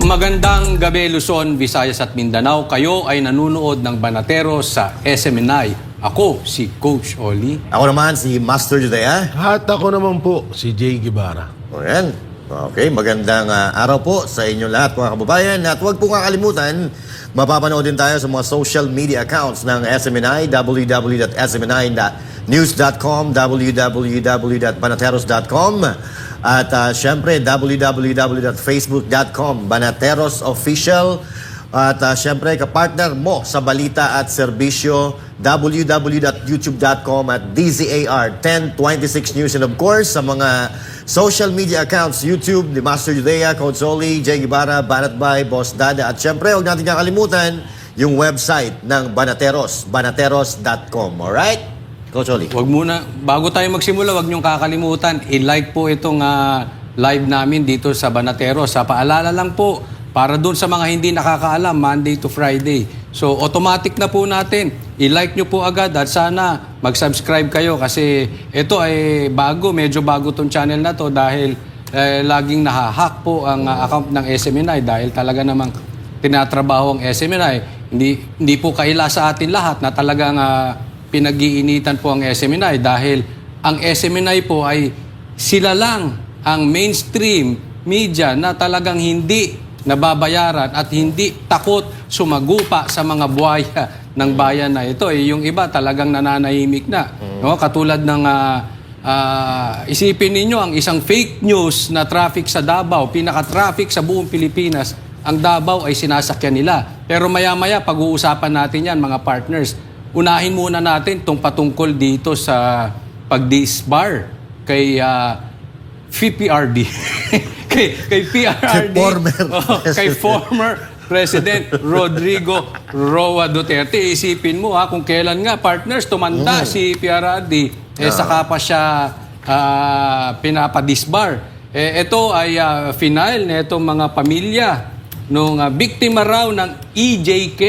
Magandang gabi Luzon, Visayas at Mindanao. Kayo ay nanunood ng Banateros sa SMNI. Ako si Coach Oli. Ako naman si Master Judea. At ako naman po, si Jay Guevara. O yan. Okay, magandang araw po sa inyo lahat mga kababayan. At huwag po kakalimutan, mapapanood din tayo sa mga social media accounts ng SMNI, www.smni.news.com, www.banateros.com, at syempre www.facebook.com, Banateros Official. At syempre, kapartner mo sa balita at serbisyo, www.youtube.com at DZAR 1026 News. And of course, sa mga social media accounts, YouTube, ni Master Judea, Coach Oli, Jay Guevara, Banat by Boss Dada. At syempre, huwag natin kakalimutan yung website ng Banateros, banateros.com. Alright? Coach Oli. Huwag muna, bago tayo magsimula, huwag niyong kakalimutan, i-like po itong live namin dito sa Banateros. Sa paalala lang po, para dun sa mga hindi nakakaalam, Monday to Friday. So, automatic na po natin. I-like nyo po agad at sana mag-subscribe kayo kasi ito ay bago, medyo bago tong channel na to dahil laging nahahack po ang account ng SMNI dahil talaga namang tinatrabaho ang SMNI. Hindi po kaila sa atin lahat na talagang pinag-iinitan po ang SMNI dahil ang SMNI po ay sila lang ang mainstream media na talagang hindi nababayaran at hindi takot sumagupa sa mga buhaya ng bayan na ito. Yung iba talagang nananahimik na. No? Katulad ng isipin ninyo ang isang fake news na traffic sa Davao, pinaka-traffic sa buong Pilipinas, ang Davao ay sinasakyan nila. Pero maya-maya pag-uusapan natin yan mga partners. Unahin muna natin itong patungkol dito sa pag-disbar kay PPRD. kay PRRD. Kay former President Rodrigo Roa Duterte. Isipin mo kung kailan nga partners tumanda si PRRD saka pa siya pinapadisbar. Ito ay final na itong mga pamilya nung biktima raw ng EJK.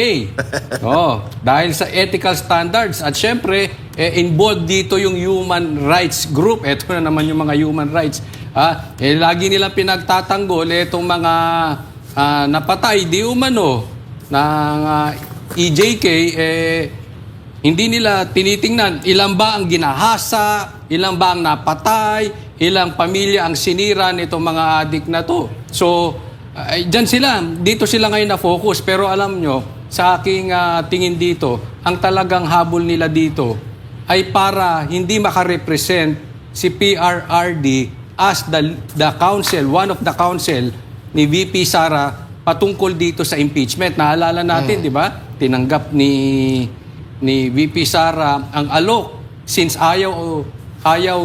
Dahil sa ethical standards at syempre involved dito yung human rights group. Ito na naman yung mga human rights. Lagi nilang pinagtatanggol itong mga napatay di umano ng EJK. Hindi nila tinitingnan ilan ba ang ginahasa, ilan ba ang napatay, ilang pamilya ang sinira nitong mga adik na to. So, dito sila ngayon na-focus. Pero alam nyo, sa aking tingin dito, ang talagang habol nila dito ay para hindi makarepresent si PRRD as the counsel, one of the counsel ni VP Sara patungkol dito sa impeachment. Naalala natin, di ba? Tinanggap ni VP Sara ang alok since ayaw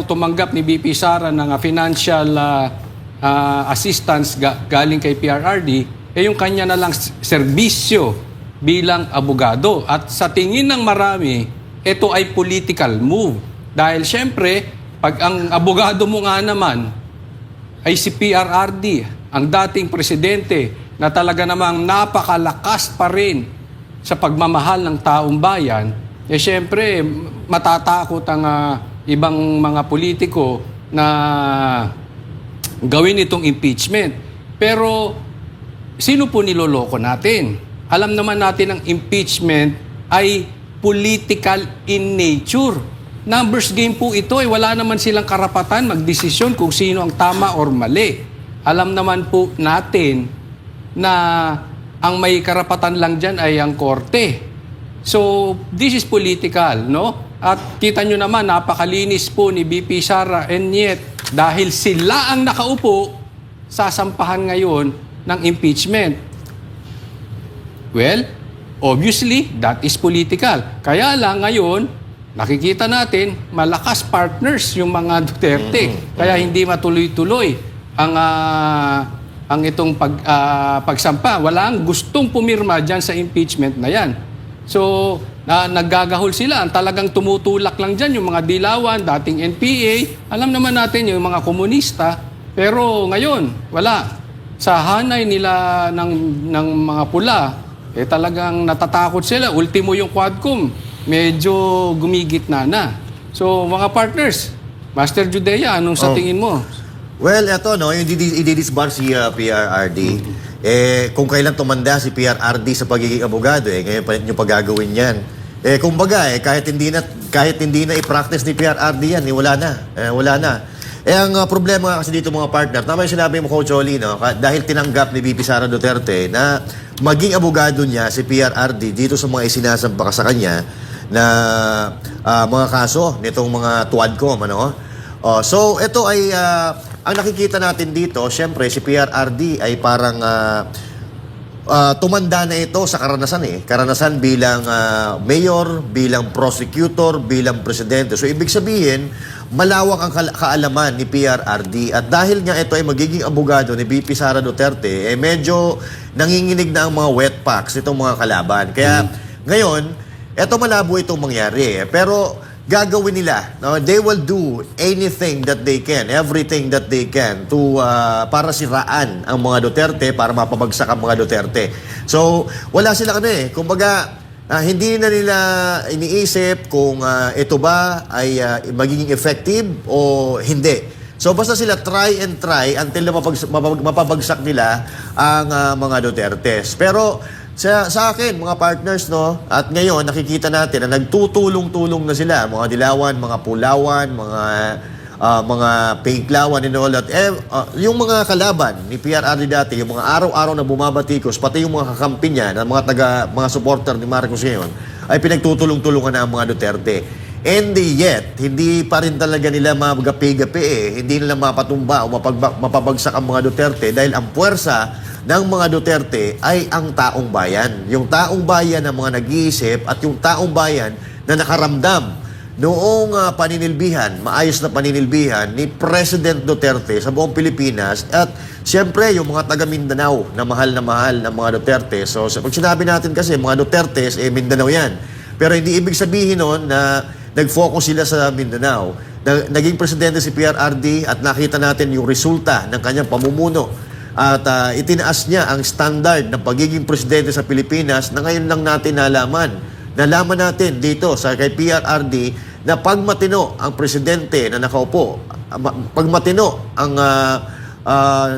tumanggap ni VP Sara ng financial assistance galing kay PRRD, yung kanya na lang serbisyo bilang abogado. At sa tingin ng marami, ito ay political move. Dahil syempre, pag ang abogado mo nga naman ay si PRRD, ang dating presidente na talaga namang napakalakas pa rin sa pagmamahal ng taong bayan, syempre matatakot ang ibang mga politiko na gawin itong impeachment. Pero sino po niloloko natin? Alam naman natin ang impeachment ay political in nature. Numbers game po ito. Wala naman silang karapatan magdesisyon kung sino ang tama or mali. Alam naman po natin na ang may karapatan lang dyan ay ang korte. So, this is political, no? At kita nyo naman, napakalinis po ni BP Sara, and yet, dahil sila ang nakaupo, sasampahan ngayon ng impeachment. Well, obviously, that is political. Kaya lang ngayon, nakikita natin, malakas partners yung mga Duterte. Kaya hindi matuloy-tuloy ang itong pagsampa. Walang gustong pumirma dyan sa impeachment na yan. So, naggagahol sila. Ang talagang tumutulak lang dyan yung mga dilawan, dating NPA. Alam naman natin yung mga komunista. Pero ngayon, wala. Sa hanay nila ng mga pula, talagang natatakot sila. Ultimo yung Quadcom, medyo gumigitna na. So, mga partners, Master Judea, anong sa tingin mo? Well, eto, no, yung i-disbar si PRRD, kung kailan tumanda si PRRD sa pagiging abogado, ngayon pa yung paggagawin yan. Kumbaga, kahit hindi na i-practice ni PRRD yan, wala na. Ang problema kasi dito mga partner, tama yung sinabi mo, Coach Oli, no? Dahil tinanggap ni VP Sara Duterte na maging abogado niya si PRRD dito sa mga isinasampa sa kanya na mga kaso nitong mga Tuadcom, ano? So, ito ay ang nakikita natin dito, syempre si PRRD ay parang tumanda na ito sa karanasan Karanasan bilang mayor, bilang prosecutor, bilang presidente. So, ibig sabihin, malawak ang kaalaman ni PRRD at dahil nga ito ay magiging abogado ni VP Sara Duterte, medyo nanginginig na ang mga wet packs itong mga kalaban. Kaya ngayon, eto malabo itong mangyari. Pero gagawin nila, no? They will do anything that they can, everything that they can to para siraan ang mga Duterte, para mapabagsak ang mga Duterte. So, wala sila kumbaga, hindi na nila iniisip kung ito ba ay magiging effective o hindi. So basta sila try and try until na mapabagsak nila ang mga Dutertes. Pero sa akin, mga partners, no, at ngayon nakikita natin na nagtutulong-tulong na sila, mga Dilawan, mga Pulawan, mga Pinklawan and all that. Yung mga kalaban ni PRRD dati, yung mga araw-araw na bumabatikos, pati yung mga kakampi niya, mga supporter ni Marcos ngayon, ay pinagtutulong-tulungan na ang mga Duterte. And yet, hindi pa rin talaga nila magapi-gapi Hindi nila mapatumba o mapabagsak ang mga Duterte dahil ang puwersa ng mga Duterte ay ang taong bayan. Yung taong bayan na mga nag-iisip at yung taong bayan na nakaramdam noong paninilbihan, maayos na paninilbihan ni President Duterte sa buong Pilipinas at siyempre yung mga taga Mindanao na mahal ng mga Duterte. So pag sinabi natin kasi mga Dutertes, Mindanao yan. Pero hindi ibig sabihin noon na nag-focus sila sa Mindanao. Naging presidente si PRRD at nakita natin yung resulta ng kanyang pamumuno. At itinaas niya ang standard ng pagiging presidente sa Pilipinas na ngayon lang natin nalaman. Nalaman natin dito sa kay PRRD na pag matino ang presidente na nakaupo, pag matino ang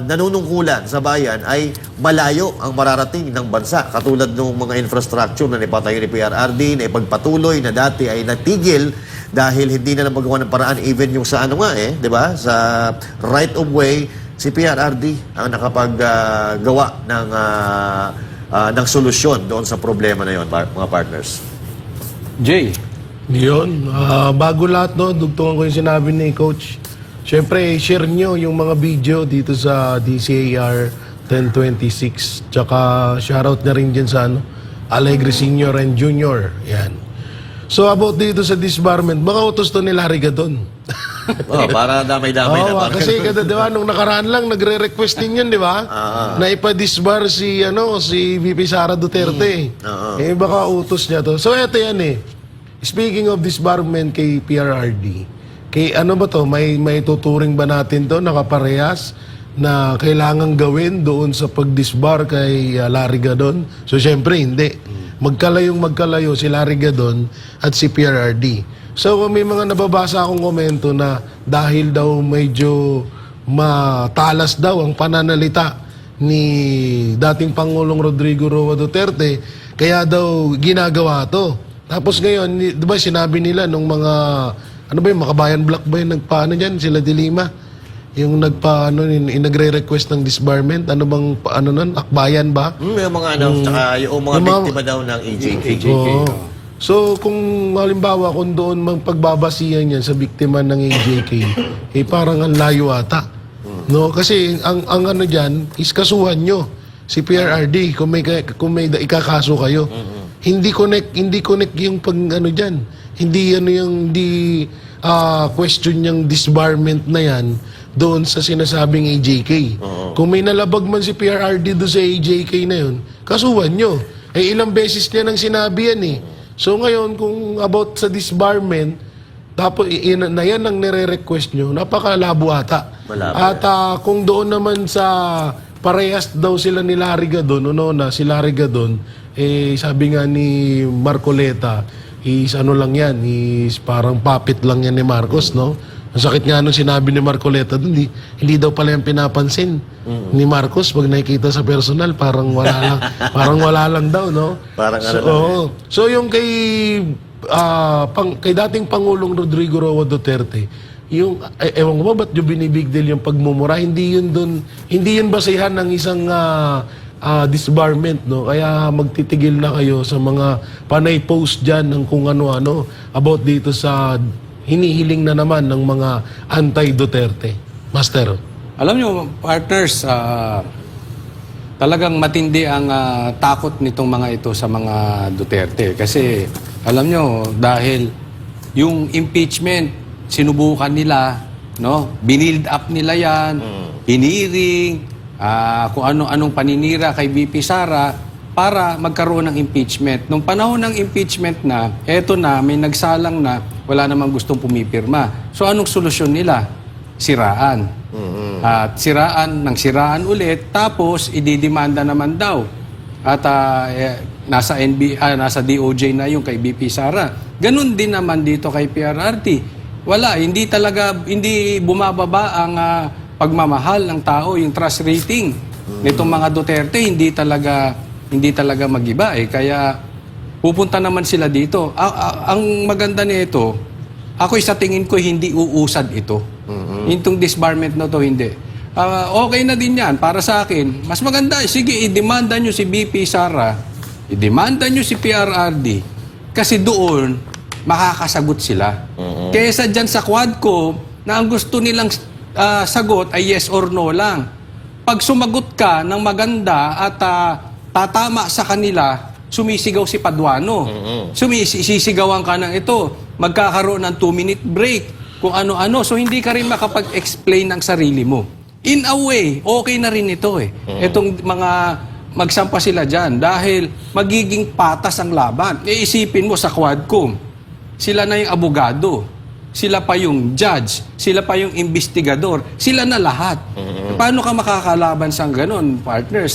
nanunungkulan sa bayan, ay malayo ang mararating ng bansa. Katulad ng mga infrastructure na nipatayo ni PRRD, na ipagpatuloy na dati ay natigil dahil hindi na magawa ng paraan even yung sa di ba? Sa right of way, si PRRD ang nakapaggawa ng solusyon doon sa problema na yon, mga partners. Jay. Yun. Bago lahat, no, dugtungan ko yung sinabi ni Coach. Siyempre, share nyo yung mga video dito sa DCAR 1026. Tsaka shoutout na rin dyan sa Alegre Senior and Junior. Yan. So about dito sa disbarment, baka utos to ni Larry Gadon. Para damay-damay na. Kasi di ba, nung nakaraan lang, nagre-request din yun, di ba? Na ipa-disbar si VP Sara Duterte. Baka utos niya to. So eto yan Speaking of disbarment kay PRRD, kay ba to, may tuturing ba natin to nakaparehas na kailangan gawin doon sa pagdisbar kay Larry Gadon? So syempre hindi. Magkalayo si Larry Gadon at si PRRD. So may mga nababasa akong komento na dahil daw medyo matalas daw ang pananalita ni dating Pangulong Rodrigo Roa Duterte, kaya daw ginagawa to. Tapos ngayon, di ba sinabi nila nung mga, yung Makabayan Black ba yung nagpaano dyan? Sila Dilima? Yung nagre-request ng disbarment? Ano bang, nun? Akbayan ba? Yung mga tsaka yung mga biktima daw ng AJK. So, kung halimbawa, kung doon pagbabasihan yan sa biktima ng AJK, parang ang layo ata. No? Kasi, ang dyan, is kasuhan nyo. Si PRRD, kung may ikakaso kayo. Hindi connect yung diyan. Hindi question yung disbarment na yan doon sa sinasabing AJK. Kung may nalabag man si PRRD doon sa AJK na yun, kasuhan nyo. Ilang beses niya nang sinabi yan So ngayon, kung about sa disbarment, tapos yan ang nire-request nyo, napakalabo ata. At kung doon naman sa parehas daw sila ni Larry Gadon, si Larry Gadon, sabi nga ni Marcoleta, is lang yan, is parang puppet lang yan ni Marcos, no? Ang sakit nga nung sinabi ni Marcoleta dun, hindi daw pala yung pinapansin ni Marcos pag nakikita sa personal, parang wala lang, parang wala lang daw, no? Parang so, ano lang. oo. So yung kay dating Pangulong Rodrigo Roa Duterte, yung, ewan ko ba, ba't yung binibig deal yung pagmumura? Hindi yun basihan ng isang disbarment, no? Kaya magtitigil na kayo sa mga panay post dyan ng kung ano-ano about dito sa hinihiling na naman ng mga anti-Duterte. Master. Alam nyo, partners, talagang matindi ang takot nitong mga ito sa mga Duterte. Kasi, alam nyo, dahil yung impeachment, sinubukan nila, no? Binild up nila yan, hiniring, kung ano-anong paninira kay VP Sara para magkaroon ng impeachment. Nung panahon ng impeachment na, eto na, may nagsalang na, wala namang gustong pumipirma. So anong solusyon nila? Siraan. At siraan ulit, tapos ididemanda naman daw. At nasa DOJ na yung kay BP Sara. Ganun din naman dito kay PRRT. Wala, hindi bumababa ang pagmamahal ng tao, yung trust rating nitong mga Duterte, hindi talaga mag-iba eh. Kaya pupunta naman sila dito. Ang maganda nito, ako sa tingin ko hindi uusad ito. Itong disbarment na to, hindi. Okay na din yan para sa akin. Mas maganda, sige, idemanda nyo si BP Sara, idemanda nyo si PRRD, kasi doon makakasagot sila. Kesa dyan sa Quadcom na ang gusto nilang sagot ay yes or no lang. Pag sumagot ka ng maganda at tatama sa kanila, sumisigaw si Paduano. Sisigawan ka ng ito. Magkakaroon ng 2-minute break. Kung ano-ano. So, hindi ka rin makapag-explain ng sarili mo. In a way, okay na rin ito eh. Itong mga magsampa sila dyan. Dahil magiging patas ang laban. Iisipin mo sa Quadcom. Sila na yung abogado. Sila pa yung judge. Sila pa yung investigador. Sila na lahat. Paano ka makakalaban sa ganun, partners?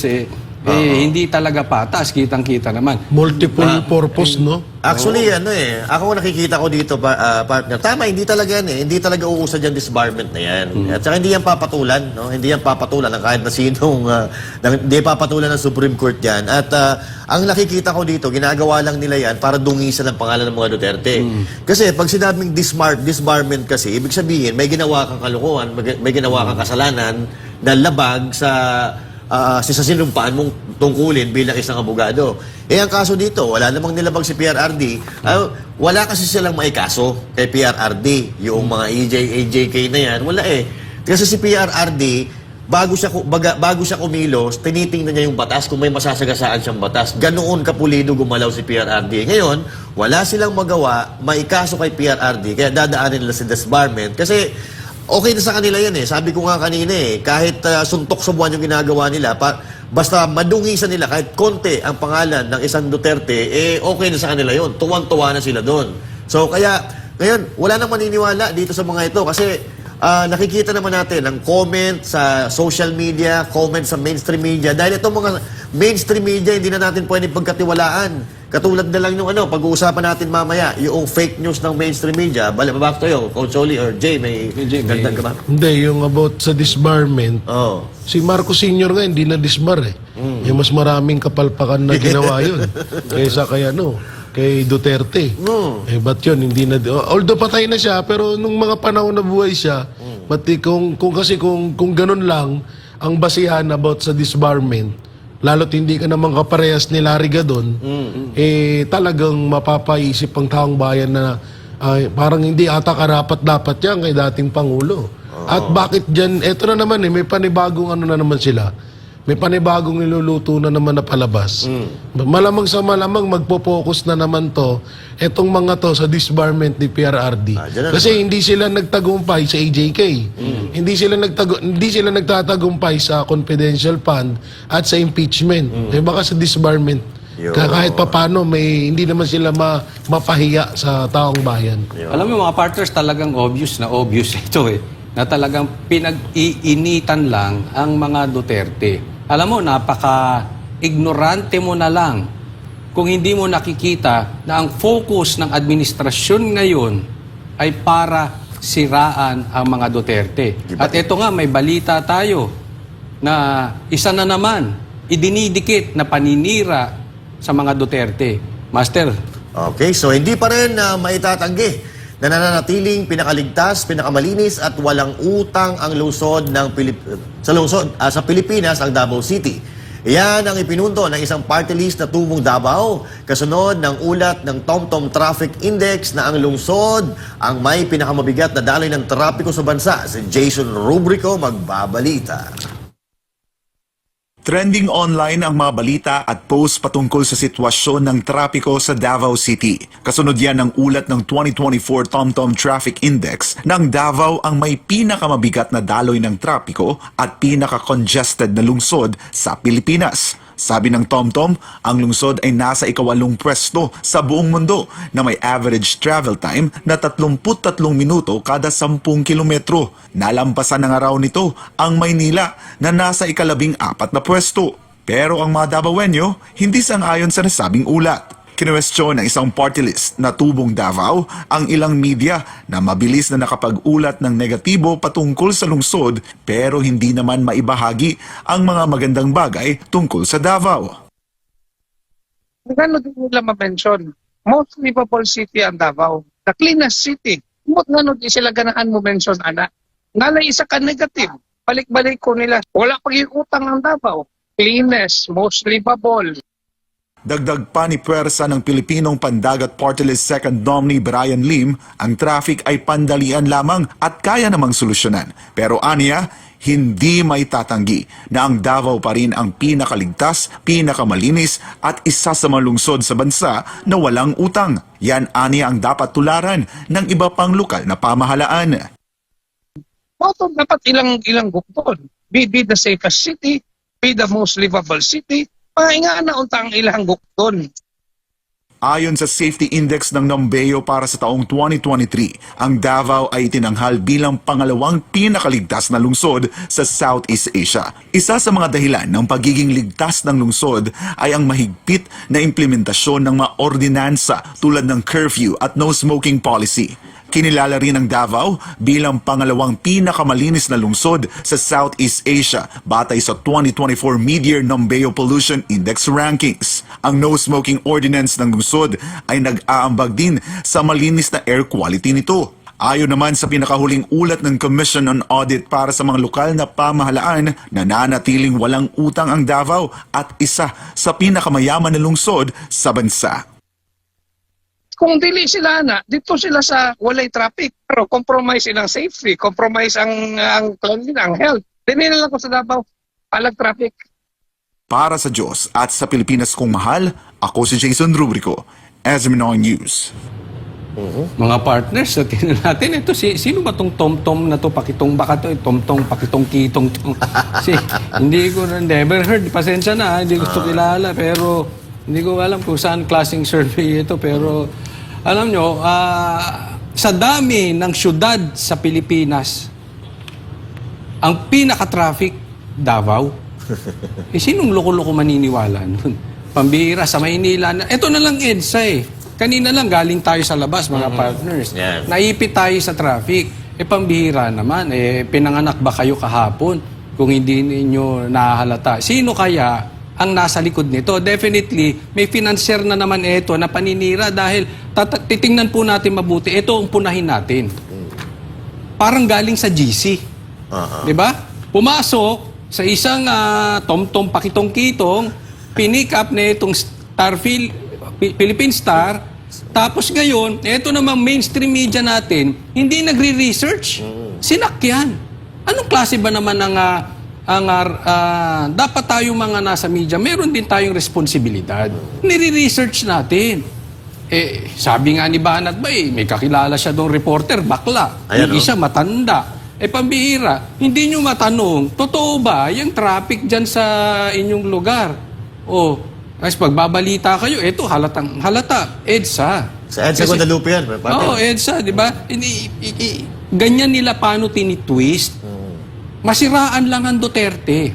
Hindi talaga patas, kitang-kita naman. Multiple purpose, no? Actually, ako nakikita ko dito, partner. Tama, hindi talaga yan eh. Hindi talaga uusad yung disbarment na yan. At saka hindi yan papatulan, no? Hindi yan papatulan ng kahit na sinong, hindi papatulan ng Supreme Court yan. At ang nakikita ko dito, ginagawa lang nila yan para dungisan ang pangalan ng mga Duterte. Kasi pag sinabing disbarment kasi, ibig sabihin, may ginawa kang kalukuhan, may ginawa kang kasalanan na labag sa sinumpaan mong tungkulin bilang isang abogado. Ang kaso dito, wala namang nilabag si PRRD. Wala kasi silang maikaso kay PRRD. Yung mga EJ, AJK na yan, wala eh. Kasi si PRRD, bago siya kumilos, tinitingnan niya yung batas kung may masasagasaan siyang batas. Ganoon kapulido gumalaw si PRRD. Ngayon, wala silang magawa, maikaso kay PRRD, kaya dadaanin nila si disbarment. Kasi okay na sa kanila yan eh. Sabi ko nga kanina eh, kahit suntok sa buwan yung ginagawa nila, basta madungisan nila kahit konti ang pangalan ng isang Duterte, okay na sa kanila yon. Tuwang-tuwa na sila doon. So kaya, ngayon, wala nang maniniwala dito sa mga ito kasi nakikita naman natin ang comment sa social media, comment sa mainstream media. Dahil itong mga mainstream media, hindi na natin pwede pagkatiwalaan. Katulad na lang yung pag-uusapan natin mamaya, yung fake news ng mainstream media. Back to you, Coach Oli or Jay, may gandang ka ba? Hindi, yung about sa disbarment, si Marcos Sr. nga hindi na disbar eh. Yung mas maraming kapalpakan na ginawa yun. Kaysa kay Duterte. Ba't yun, hindi na... Although patay na siya, pero nung mga panahon na buhay siya, kung ganun lang, ang basihan about sa disbarment, lalo't hindi ka naman kaparehas ni Larry Gadon, talagang mapapaisip ang taong bayan na parang hindi ata karapat-dapat yan kay dating Pangulo. At bakit dyan, eto na naman may panibagong na naman sila. May panibagong niluluto na naman na palabas. Malamang sa malamang magpo-focus na naman to, etong mga to sa disbarment ni PRRD. Kasi hindi sila nagtagumpay sa AJK. Hindi sila nagtatagumpay sa confidential fund at sa impeachment. Baka sa disbarment. Kahit papano, hindi naman sila mapahiya sa taong bayan. Alam mo mga partners, talagang obvious ito eh. Na talagang pinag-iinitan lang ang mga Duterte. Alam mo, napaka-ignorante mo na lang kung hindi mo nakikita na ang focus ng administrasyon ngayon ay para siraan ang mga Duterte. At ito nga, may balita tayo na isa na naman idinidikit na paninira sa mga Duterte. Master. Okay, so hindi pa rin maitatanggi na nananatiling pinakaligtas, pinakamalinis at walang utang ang lungsod ng sa Pilipinas, ang Davao City. Iyan ang ipinunto ng isang party list na Tubong Davao, kasunod ng ulat ng TomTom Traffic Index na ang lungsod ang may pinakamabigat na daloy ng trapiko sa bansa. Si Jason Rubrico magbabalita. Trending online ang mga balita at post patungkol sa sitwasyon ng trapiko sa Davao City. Kasunod yan ng ulat ng 2024 TomTom Traffic Index na ang Davao ang may pinakamabigat na daloy ng trapiko at pinaka-congested na lungsod sa Pilipinas. Sabi ng TomTom, ang lungsod ay nasa ika-8 pwesto sa buong mundo na may average travel time na 33 minuto kada 10 kilometro. Nalampasan na nga raw nito ang Maynila na nasa ika-14 na pwesto. Pero ang mga Davaoenyo hindi sang-ayon sa nasabing ulat. Kinwestiyon ng isang party list na Tubong Davao ang ilang media na mabilis na nakapag-ulat ng negatibo patungkol sa lungsod pero hindi naman maibahagi ang mga magandang bagay tungkol sa Davao. Gano'n din nila ma-mention? Most livable city ang Davao. The cleanest city. Gano'n din sila ganahan mo mention, anak. Nalay isa ka negative. Balik-balik ko nila. Wala pag-iutang ang Davao. Cleanest, most livable. Dagdag pa ni puwersa ng Pilipinong Pandagat Party List Second Nominee Brian Lim, ang traffic ay pandalian lamang at kaya namang solusyonan. Pero aniya, hindi may tatanggi na ang Davao pa rin ang pinakaligtas, pinakamalinis at isa sa mga lungsod sa bansa na walang utang. Yan aniya ang dapat tularan ng iba pang lokal na pamahalaan. Moto dapat ilang gupton. Be the safest city, be the most livable city. Pahingaan na untang ilang gupton. Ayon sa Safety Index ng Numbeo para sa taong 2023, ang Davao ay itinanghal bilang pangalawang pinakaligtas na lungsod sa Southeast Asia. Isa sa mga dahilan ng pagiging ligtas ng lungsod ay ang mahigpit na implementasyon ng mga ordinansa tulad ng curfew at no smoking policy. Kinilala rin ang Davao bilang pangalawang pinakamalinis na lungsod sa Southeast Asia batay sa 2024 Mid-Year Numbeo Pollution Index Rankings. Ang no-smoking ordinance ng lungsod ay nag-aambag din sa malinis na air quality nito. Ayon naman sa pinakahuling ulat ng Commission on Audit para sa mga lokal na pamahalaan, nananatiling walang utang ang Davao at isa sa pinakamayaman na lungsod sa bansa. Kung dili sila na, dito sila sa walay traffic. Pero compromise silang safety, compromise ang cleanliness, ang health. Dili na lang ko sa Davao, palag traffic. Para sa Diyos at sa Pilipinas kong mahal, ako si Jason Rubrico, SMNR News. Mga partners, tingnan natin ito, sino ba tong TomTom na to, pakitong baka to, TomTom, pakitong kitong to. Hindi ko never heard, pasensya na, hindi gusto kilala, pero hindi ko alam kung saan klaseng survey ito, pero alam nyo, sa dami ng syudad sa Pilipinas, ang pinaka-traffic, Davao. Sinong loko-loko maniniwala nun? Pambihira sa Maynila. Ito na lang EDSA eh. Kanina lang galing tayo sa labas, mga partners. Yeah. Naipit tayo sa traffic. Pambihira naman. Pinanganak ba kayo kahapon kung hindi ninyo nahahalata? Sino kaya ang nasa likod nito? Definitely, may financier na naman ito na paninira dahil titingnan po natin mabuti. Ito ang punahin natin. Parang galing sa GC. Di ba? Pumasok sa isang TomTom pakitong-kitong, pinick up na itong Philippine Star, tapos ngayon, ito namang mainstream media natin, hindi nagre-research. Sinakyan. Anong klase ba naman dapat tayo mga nasa media, meron din tayong responsibilidad. Nire-research natin. Sabi nga ni Banat ba may kakilala siya doon reporter, bakla. Ayan, Yung isa matanda. Pambihira, hindi nyo matanong, totoo ba yung traffic dyan sa inyong lugar? Kasi pagbabalita kayo, eto halata, EDSA. Sa EDSA Guadalupe yan. Oo, EDSA, di ba? Ganyan nila paano tinitwist. Masiraan lang ang Duterte.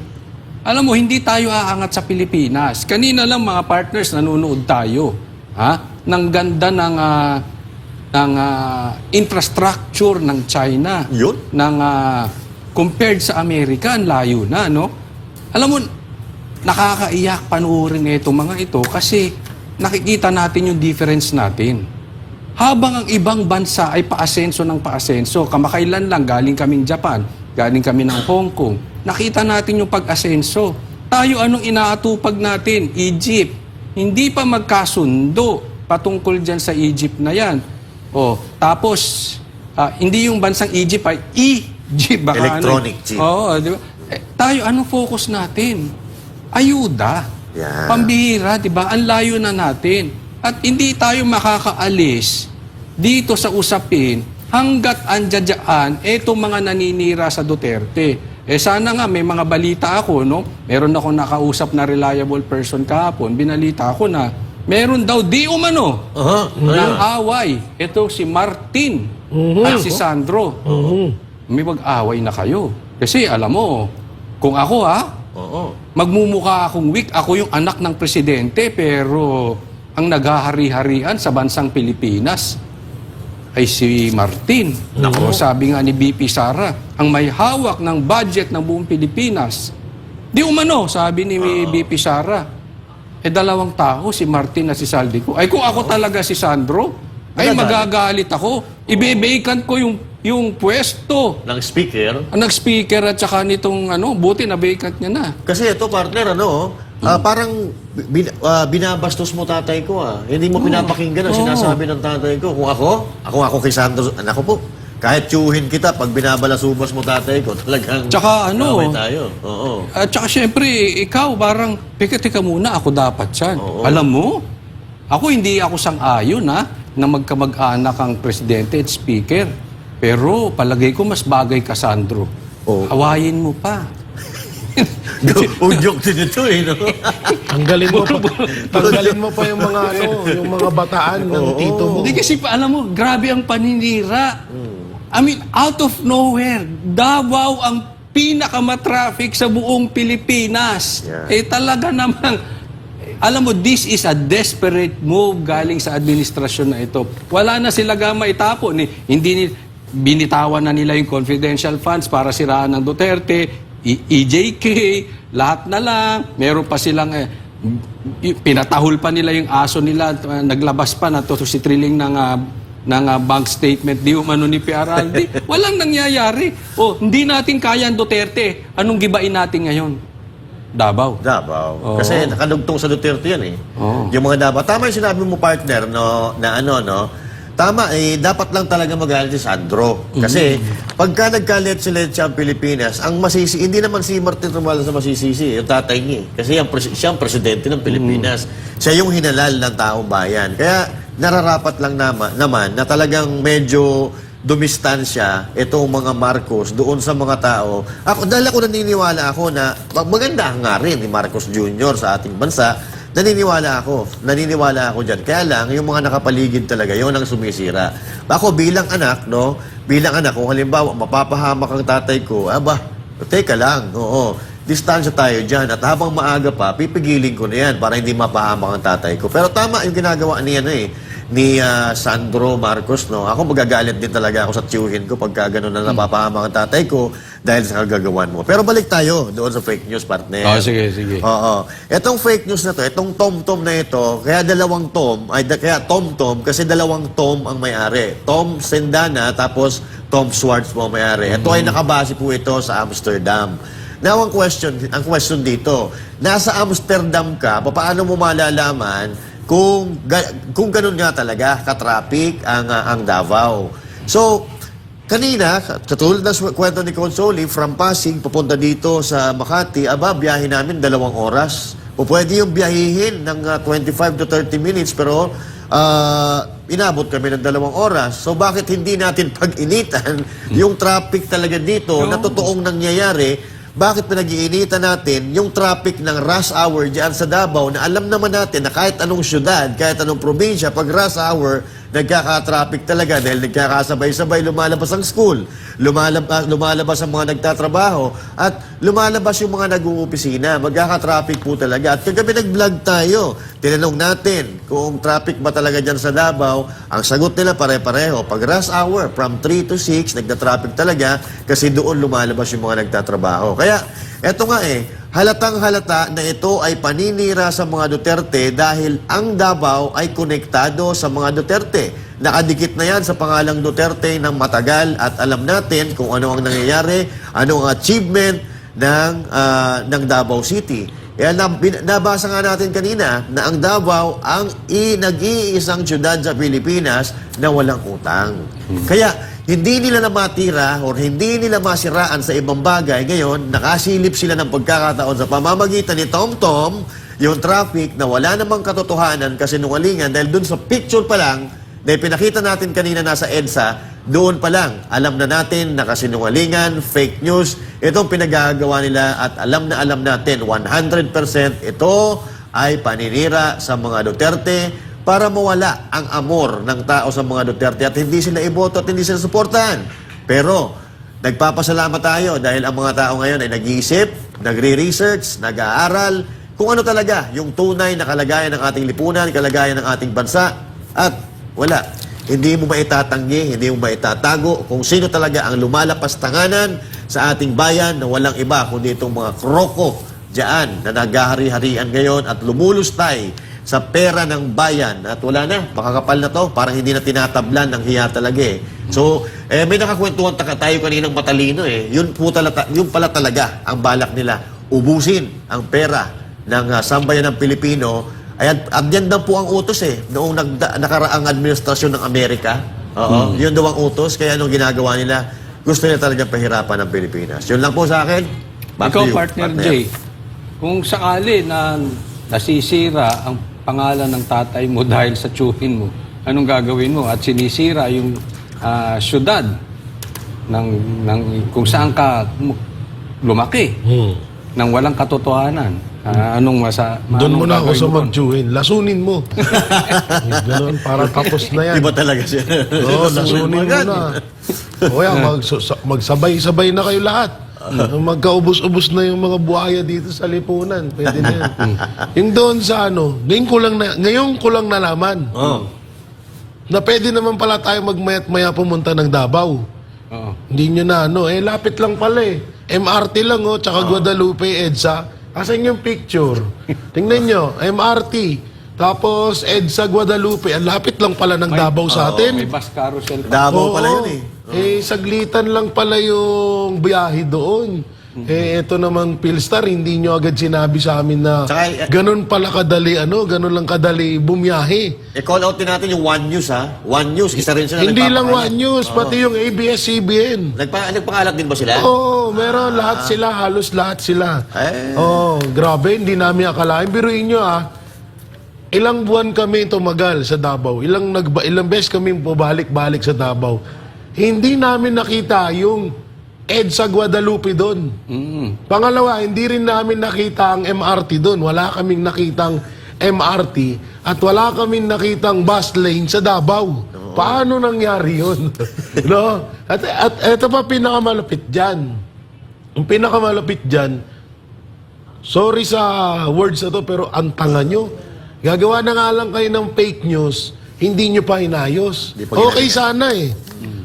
Alam mo, hindi tayo aangat sa Pilipinas. Kanina lang mga partners, nanonood tayo. Nang ganda ng infrastructure ng China. Yun. Compared sa Amerika, ang layo na, no? Alam mo, nakakaiyak panuorin itong mga ito kasi nakikita natin yung difference natin. Habang ang ibang bansa ay paasenso ng paasenso, kamakailan lang galing kaming Japan, galing kami ng Hong Kong, nakita natin yung pag-asenso. Tayo anong inaatupag natin? Egypt. Hindi pa magkasundo patungkol dyan sa Egypt na yan. Tapos, hindi yung bansang Egypt ay Egypt. Baka Electronic chip. Oo, di ba? Tayo, anong focus natin? Ayuda. Yeah. Pambihira, di ba? Ang layo na natin. At hindi tayo makakaalis dito sa usapin hanggat andyan etong mga naninira sa Duterte. Sana nga may mga balita ako, no? Meron akong nakausap na reliable person kahapon. Binalita ako na meron daw di umano ng away. Ito si Martin at si Sandro. May mag-away na kayo. Kasi alam mo, kung ako magmumukha akong weak, ako yung anak ng presidente, pero ang naghahari-harian sa bansang Pilipinas ay si Martin. Ako, sabi nga ni BP Sara, ang may hawak ng budget ng buong Pilipinas. Di umano, sabi ni BP Sara. Dalawang tao, si Martin at si Saldico. Ay kung ako talaga si Sandro, ay magagalit ako. Ibe-vacant ko yung pwesto. Ng speaker. Nag-speaker at saka nitong buti na vacant niya na. Kasi ito, partner, parang binabastos mo tatay ko, Hindi mo pinapakinggan ang sinasabi ng tatay ko. Kung ako kay Sandro, anak ko po, kahit tiyuhin kita, pag binabalasubas mo tatay ko, talagang Tsaka away tayo. At saka syempre, ikaw parang, teka muna, ako dapat yan. Alam mo, hindi ako sang-ayon na magkamag-anak ang presidente at speaker. Pero palagay ko mas bagay ka, Sandro. Hawayin mo pa. Udyok din ito, no? Tanggalin mo pa yung mga bataan ng tito mo. Hindi kasi alam mo, grabe ang paninira. I mean, out of nowhere, Davao ang pinakamatraffic sa buong Pilipinas. Yeah. Talaga namang, alam mo, this is a desperate move galing sa administrasyon na ito. Wala na sila itapon. Hindi binitawan na nila yung confidential funds para siraan ng Duterte, EJK, lahat na lang. Meron pa silang, pinatahol pa nila yung aso nila, naglabas pa na to si Trilling ng bank statement, di umano ni PRRD. Walang nangyayari. Hindi natin kaya ang Duterte. Anong gibain natin ngayon? Davao. Kasi nakalugtong sa Duterte yan, Yung mga Davao. Tama yung sinabi mo, partner, Tama, dapat lang talaga magalit si Sandro. Kasi, pagka nagkalet-silet ang Pilipinas, ang hindi naman si Martin Romualdez na masisisi, yung tatay niya. Kasi siya ang presidente ng Pilipinas. Siya yung hinalal ng taong bayan. Kaya, nararapat lang naman na talagang medyo dumistansya itong mga Marcos doon sa mga tao. Dahil ako naniniwala ako na maganda nga rin ni Marcos Jr. sa ating bansa. Naniniwala ako dyan. Kaya lang, yung mga nakapaligid talaga, yun ang sumisira. Ako bilang anak, kung halimbawa, mapapahamak ang tatay ko, teka lang, distansya tayo dyan. At habang maaga pa, pipigilin ko na yan para hindi mapahamak ang tatay ko. Pero tama yung ginagawa niya ni Sandro Marcos, Ako magagalit din talaga ako sa tiyuhin ko pagka gano'n na napapahamak ang tatay ko dahil sa kagagawan mo. Pero balik tayo doon sa fake news, partner. Sige. Itong fake news na to, itong Tom na ito, kaya dalawang Tom, kaya Tom, kasi dalawang Tom ang may-ari. Tom Sendana, tapos Tom Schwartz po ang may-ari. Ito ay nakabase po ito sa Amsterdam. Now, ang question dito, nasa Amsterdam ka, paano mo malalaman kung ganun nga talaga ka-traffic ang Davao? So, kanina, katulad ng kwento ni Consoli, from Pasig, papunta dito sa Makati, biyahe namin 2 oras. Pwede yung biyahihin ng 25 to 30 minutes, pero inabot kami ng 2 oras. So, bakit hindi natin pag-initan yung traffic talaga dito na totoong nangyayari? Bakit pinag-iinitan natin yung traffic ng rush hour dyan sa Davao na alam naman natin na kahit anong syudad, kahit anong probinsya, pag rush hour, nagkaka-traffic talaga dahil nagkakasabay-sabay, lumalabas ang school, lumalabas ang mga nagtatrabaho, at lumalabas yung mga nag-uupisina. Magkaka-traffic po talaga. At kagabi nag-vlog tayo, tinanong natin kung traffic ba talaga dyan sa Davao. Ang sagot nila pare-pareho. Pag rush hour, from 3 to 6, nagta-traffic talaga kasi doon lumalabas yung mga nagtatrabaho. Kaya, eto nga halatang halata na ito ay paninira sa mga Duterte dahil ang Davao ay konektado sa mga Duterte. Nakadikit na yan sa pangalang Duterte ng matagal at alam natin kung ano ang nangyayari, ano ang achievement ng Davao City. Kaya nabasa nga natin kanina na ang Davao ang nag-iisang syudad sa Pilipinas na walang utang. Kaya hindi nila na matira o hindi nila masiraan sa ibang bagay. Ngayon, nakasilip sila ng pagkakataon sa pamamagitan ni TomTom, yung traffic na wala namang katotohanan kasi nungalingan dahil dun sa picture pa lang na pinakita natin kanina nasa EDSA, doon pa lang, alam na natin na kasinungalingan, fake news, itong pinagagawa nila at alam natin 100% ito ay paninira sa mga Duterte para mawala ang amor ng tao sa mga Duterte at hindi sila iboto at hindi sila suportahan. Pero nagpapasalamat tayo dahil ang mga tao ngayon ay nag-iisip, nagre-research, nag-aaral kung ano talaga yung tunay na kalagayan ng ating lipunan, kalagayan ng ating bansa at wala. Hindi mo maitatanggi, hindi mo maitatago kung sino talaga ang lumalapas tanganan sa ating bayan na walang iba kundi itong mga kroko dyan na naghahari-harian ngayon at lumulustay sa pera ng bayan. At wala na, makakapal na to, parang hindi na tinatablan ng hiya talaga eh. So, may nakakwentuhan tayo kaninang matalino eh. Yun pala talaga ang balak nila. Ubusin ang pera ng sambayan ng Pilipino. At yan daw po ang utos eh, noong nakaraang administrasyon ng Amerika. Oo, yun daw ang utos. Kaya anong ginagawa nila? Gusto nila talaga pahirapan ng Pilipinas. Yun lang po sa akin. Back Ikaw, to you, partner Jay, kung sakali na nasisira ang pangalan ng tatay mo dahil sa tsuhin mo, anong gagawin mo? At sinisira yung syudad ng kung saan ka lumaki nang walang katotohanan. Doon mo na ako sa magjuhin. Lasunin mo. Ganun, para tapos na yan. Iba talaga siya. Oo, lasunin mo na. O yan, magsabay-sabay na kayo lahat. Magkaubos-ubos na yung mga buhaya dito sa lipunan. Pwede na yan. Yung doon sa ngayon ko lang nalaman na pwede naman pala tayo magmayat-maya pumunta ng Davao. Hindi nyo na lapit lang pala eh. MRT lang tsaka Guadalupe, EDSA. Asan yung picture? Tingnan nyo, MRT. Tapos EDSA Guadalupe. Ang lapit lang pala ng Davao sa atin. May bus carousel pa. Davao pala yun eh. Saglitan lang pala yung biyahe doon. Ito naman, Philstar, hindi nyo agad sinabi sa amin na Tsaka, ganun pala kadali, ganun lang kadali bumiyahe. call out din natin yung One News ha. One News, isa rin sila Hindi lang nagpapakalat. One News, pati yung ABS-CBN. Nagpangalat din ba sila? Oo, meron lahat sila, halos lahat sila. Grabe, hindi namin akalain. Biruin nyo ilang buwan kami tumagal sa Davao. Ilang beses kami pabalik-balik sa Davao. Hindi namin nakita yung EDSA Guadalupe doon. Pangalawa, hindi rin namin nakita ang MRT doon. Wala kaming nakitang MRT at wala kaming nakitang bus lane sa Davao. Paano nangyari yun? No? At ito pa pinakamalapit dyan. Ang pinakamalapit dyan, sorry sa words na to, pero ang tanga nyo. Gagawa na nga lang kayo ng fake news, hindi nyo pa inayos. Okay sana eh.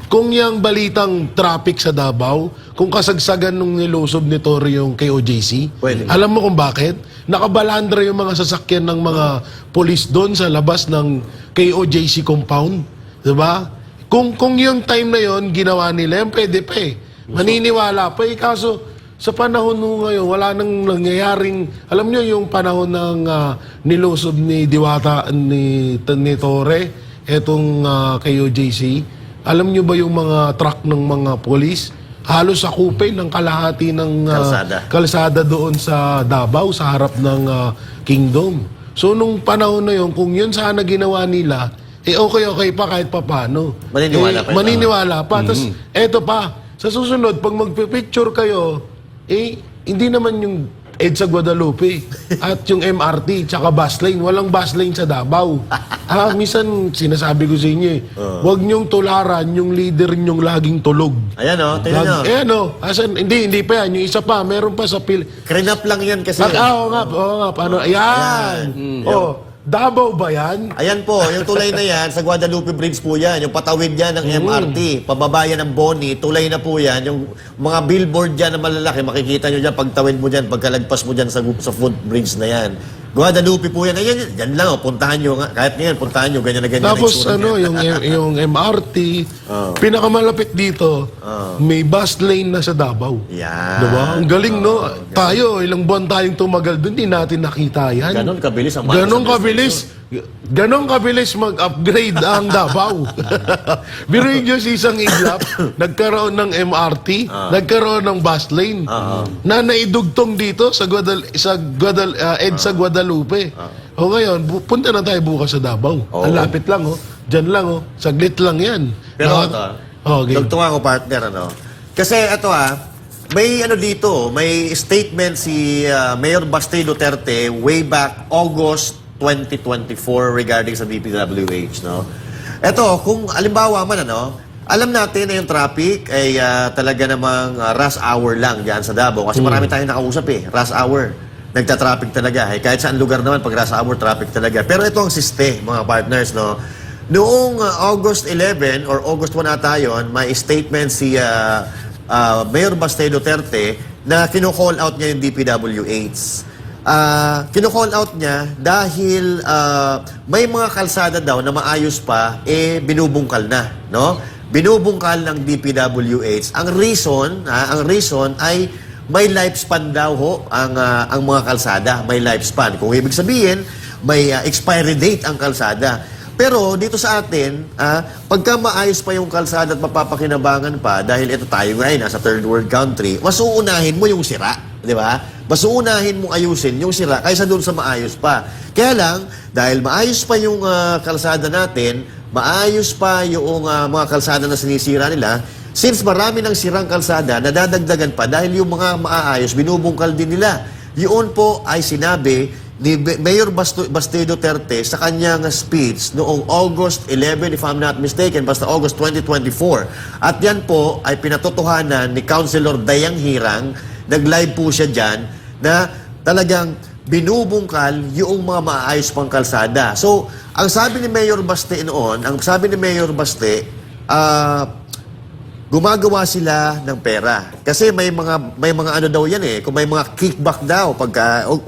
Kung yung balitang traffic sa Davao, kung kasagsagan nung nilusob ni Tory yung KOJC, Pwede. alam mo kung bakit? Nakabalandra yung mga sasakyan ng mga polis doon sa labas ng KOJC compound. Diba? Kung yung time na yon ginawa nila, yung pwede pa eh. Maniniwala pa eh. Kaso, sa panahon nung ngayon, wala nang nangyayaring, alam nyo yung panahon ng nilusob ni Diwata, ni Torre, etong KOJC, alam nyo ba yung mga truck ng mga polis? Halos sakupin ng kalahati ng kalsada doon sa Davao, sa harap ng Kingdom. So, nung panahon na yun, kung yun sana ginawa nila, okay pa kahit papano. Maniniwala pa. Maniniwala pa. Tapos, eto pa, sa susunod, pag magpipicture kayo, hindi naman yung EDSA Guadalupe at yung MRT tsaka bus lane. Walang bus lane sa Davao. Minsan sinasabi ko sa inyo huwag niyong tularan yung leader niyong laging tulog. Ayan o, tingnan nyo. Asan, hindi pa yan. Yung isa pa, meron pa sa Clean up lang yan kasi. Oo nga, paano? Ayan. Davao ba yan? Ayan po, yung tulay na yan, sa Guadalupe Bridge po yan. Yung patawid yan ng MRT, pababa yan ng Boni, tulay na po yan. Yung mga billboard dyan na malalaki, makikita nyo dyan, pagtawid mo dyan, pagkalagpas mo dyan sa footbridge na yan. Guadalupe po yan. Ayan, yan lang, puntahan nyo nga. Kahit ngayon, puntahan nyo, ganyan na ganyan. Tapos yung MRT, pinakamalapit dito, may bus lane na sa Davao. Yan. Diba? Ang galing, no? Tayo, ilang buwan tayong tumagal doon, di natin nakita yan. Ganon kabilis ang Ganon kabilis mag-upgrade ang Davao. Biruin nyo si isang iglap, nagkaroon ng MRT, nagkaroon ng bus lane, na naidugtong dito sa EDSA Guadalupe. O ngayon, punta na tayo bukas sa Davao. Ang lapit lang, Diyan lang, saglit lang yan. Pero okay. Tugtong ako, partner, Kasi ito may dito, may statement si Mayor Baste Duterte way back August 2024 regarding sa DPWH, Ito, kung alimbawa man, alam natin na yung traffic ay talaga namang rush hour lang diyan sa Davao kasi marami tayong nakausap rush hour. Nagta-traffic talaga. Kahit saan lugar naman, pag rush hour, traffic talaga. Pero ito ang siste, mga partners, Noong August 11 or August 1 ata yun, may statement si Mayor Baste Duterte na kino-call out niya yung DPWH. Kino-call out niya dahil may mga kalsada daw na maayos pa, binubungkal na, Binubungkal ng DPWH. Ang reason ay may lifespan daw ang mga kalsada, may lifespan. Kung ibig sabihin, may expiry date ang kalsada. Pero dito sa atin, pagka maayos pa yung kalsada at mapapakinabangan pa, dahil ito tayo ngayon, nasa third world country, mas uunahin mo yung sira, di ba? Mas uunahin mo ayusin yung sira kaysa doon sa maayos pa. Kaya lang, dahil maayos pa yung kalsada natin, maayos pa yung mga kalsada na sinisira nila, since marami ng sirang kalsada, nadadagdagan pa dahil yung mga maayos, binubungkal din nila. Yun po ay sinabi ni Mayor Baste Duterte sa kanyang speech noong August 11, if I'm not mistaken, basta August 2024. At yan po ay pinatotohanan ni Councilor Dayang Hirang, nag-live po siya dyan, na talagang binubungkal yung mga maayos pang kalsada. So, ang sabi ni Mayor Baste noon, gumagawa sila ng pera. Kasi may mga ano daw yan kung may mga kickback daw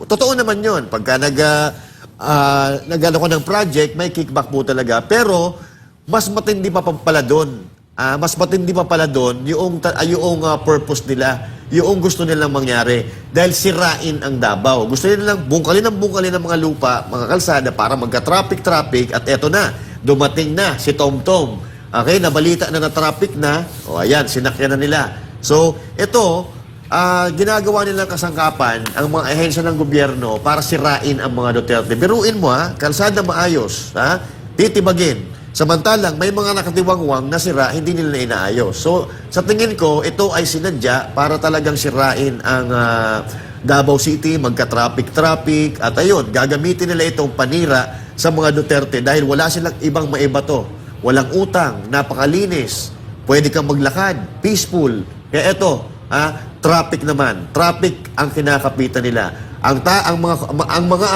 totoo naman 'yon. Pagka nag-ano ko ng project, may kickback po talaga. Pero mas matindi pa pala doon. Mas matindi pa pala doon yung purpose nila, yung gusto nilang mangyari dahil sirain ang Davao. Gusto nilang bungkalin ng mga lupa, mga kalsada para magka-traffic at eto na, dumating na si TomTom. Okay, nabalita na traffic na. Ayan, sinakyan na nila. So, ito, ginagawa nilang kasangkapan ang mga ahensya ng gobyerno para sirain ang mga Duterte. Biruin mo, kalsada maayos, titibagin. Samantalang, may mga nakatiwangwang na sira, hindi nila inaayos. So, sa tingin ko, ito ay sinadya para talagang sirain ang Davao City, magka-traffic, at ayun, gagamitin nila itong panira sa mga Duterte dahil wala silang ibang maibato. Walang utang, napakalinis, pwede kang maglakad, peaceful. Kaya ito, traffic naman. Traffic ang kinakapitan nila. Ang mga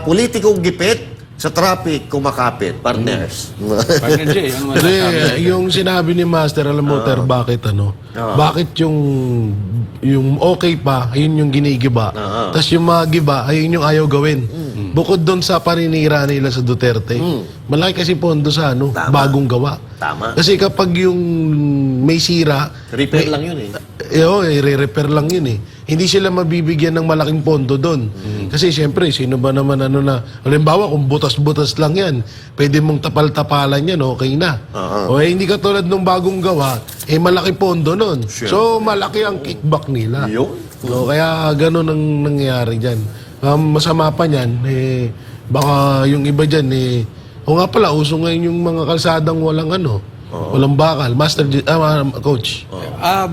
politikong gipit sa traffic kumakapit, partners. Partner Jay, ang masasabi. Yung sinabi ni Master, alam mo, bakit bakit yung okay pa, ayun yung ginigiba. Tapos yung mga giba, ayun yung ayaw gawin. Bukod doon sa paninira nila sa Duterte, malaki kasi pondo sa bagong gawa. Tama. Kasi kapag yung may sira, Repair lang yun i-repair lang yun Hindi sila mabibigyan ng malaking pondo doon. Kasi siyempre, sino ba naman halimbawa kung butas-butas lang yan, pwede mong tapal-tapalan yan, okay na. O hindi katulad ng bagong gawa, malaki pondo nun. So, malaki ang kickback nila. So, kaya ganun ang nangyayari dyan. Masama pa niyan, baka yung iba dyan, o nga pala, uso ngayon yung mga kalsadang walang Walang bakal. Coach.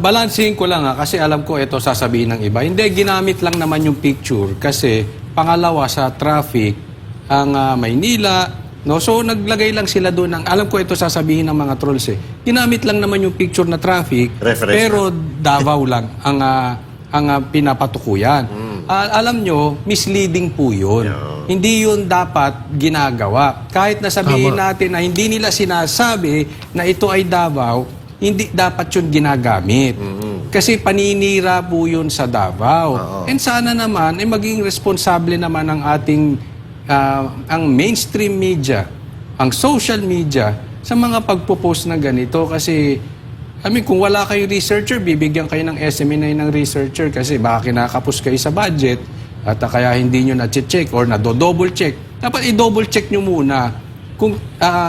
Balansin ko lang kasi alam ko ito sasabihin ng iba. Hindi, ginamit lang naman yung picture kasi pangalawa sa traffic ang Maynila. No? So naglagay lang sila doon ng, alam ko ito sasabihin ng mga trolls eh. Ginamit lang naman yung picture na traffic, Reference pero Davao lang ang pinapatukuyan. Alam nyo, misleading po yun. Hindi yun dapat ginagawa. Kahit na sabihin natin na hindi nila sinasabi na ito ay Davao, hindi dapat yun ginagamit. Kasi paninira po yun sa Davao. And sana naman, maging responsable naman ang ating ang mainstream media, ang social media, sa mga pagpo-post na ganito. Kasi, kung wala kayo researcher, bibigyan kayo ng SMNI ng researcher kasi baka kinakapos kayo sa budget at kaya hindi nyo na-check or na-double check. Dapat i-double check nyo muna kung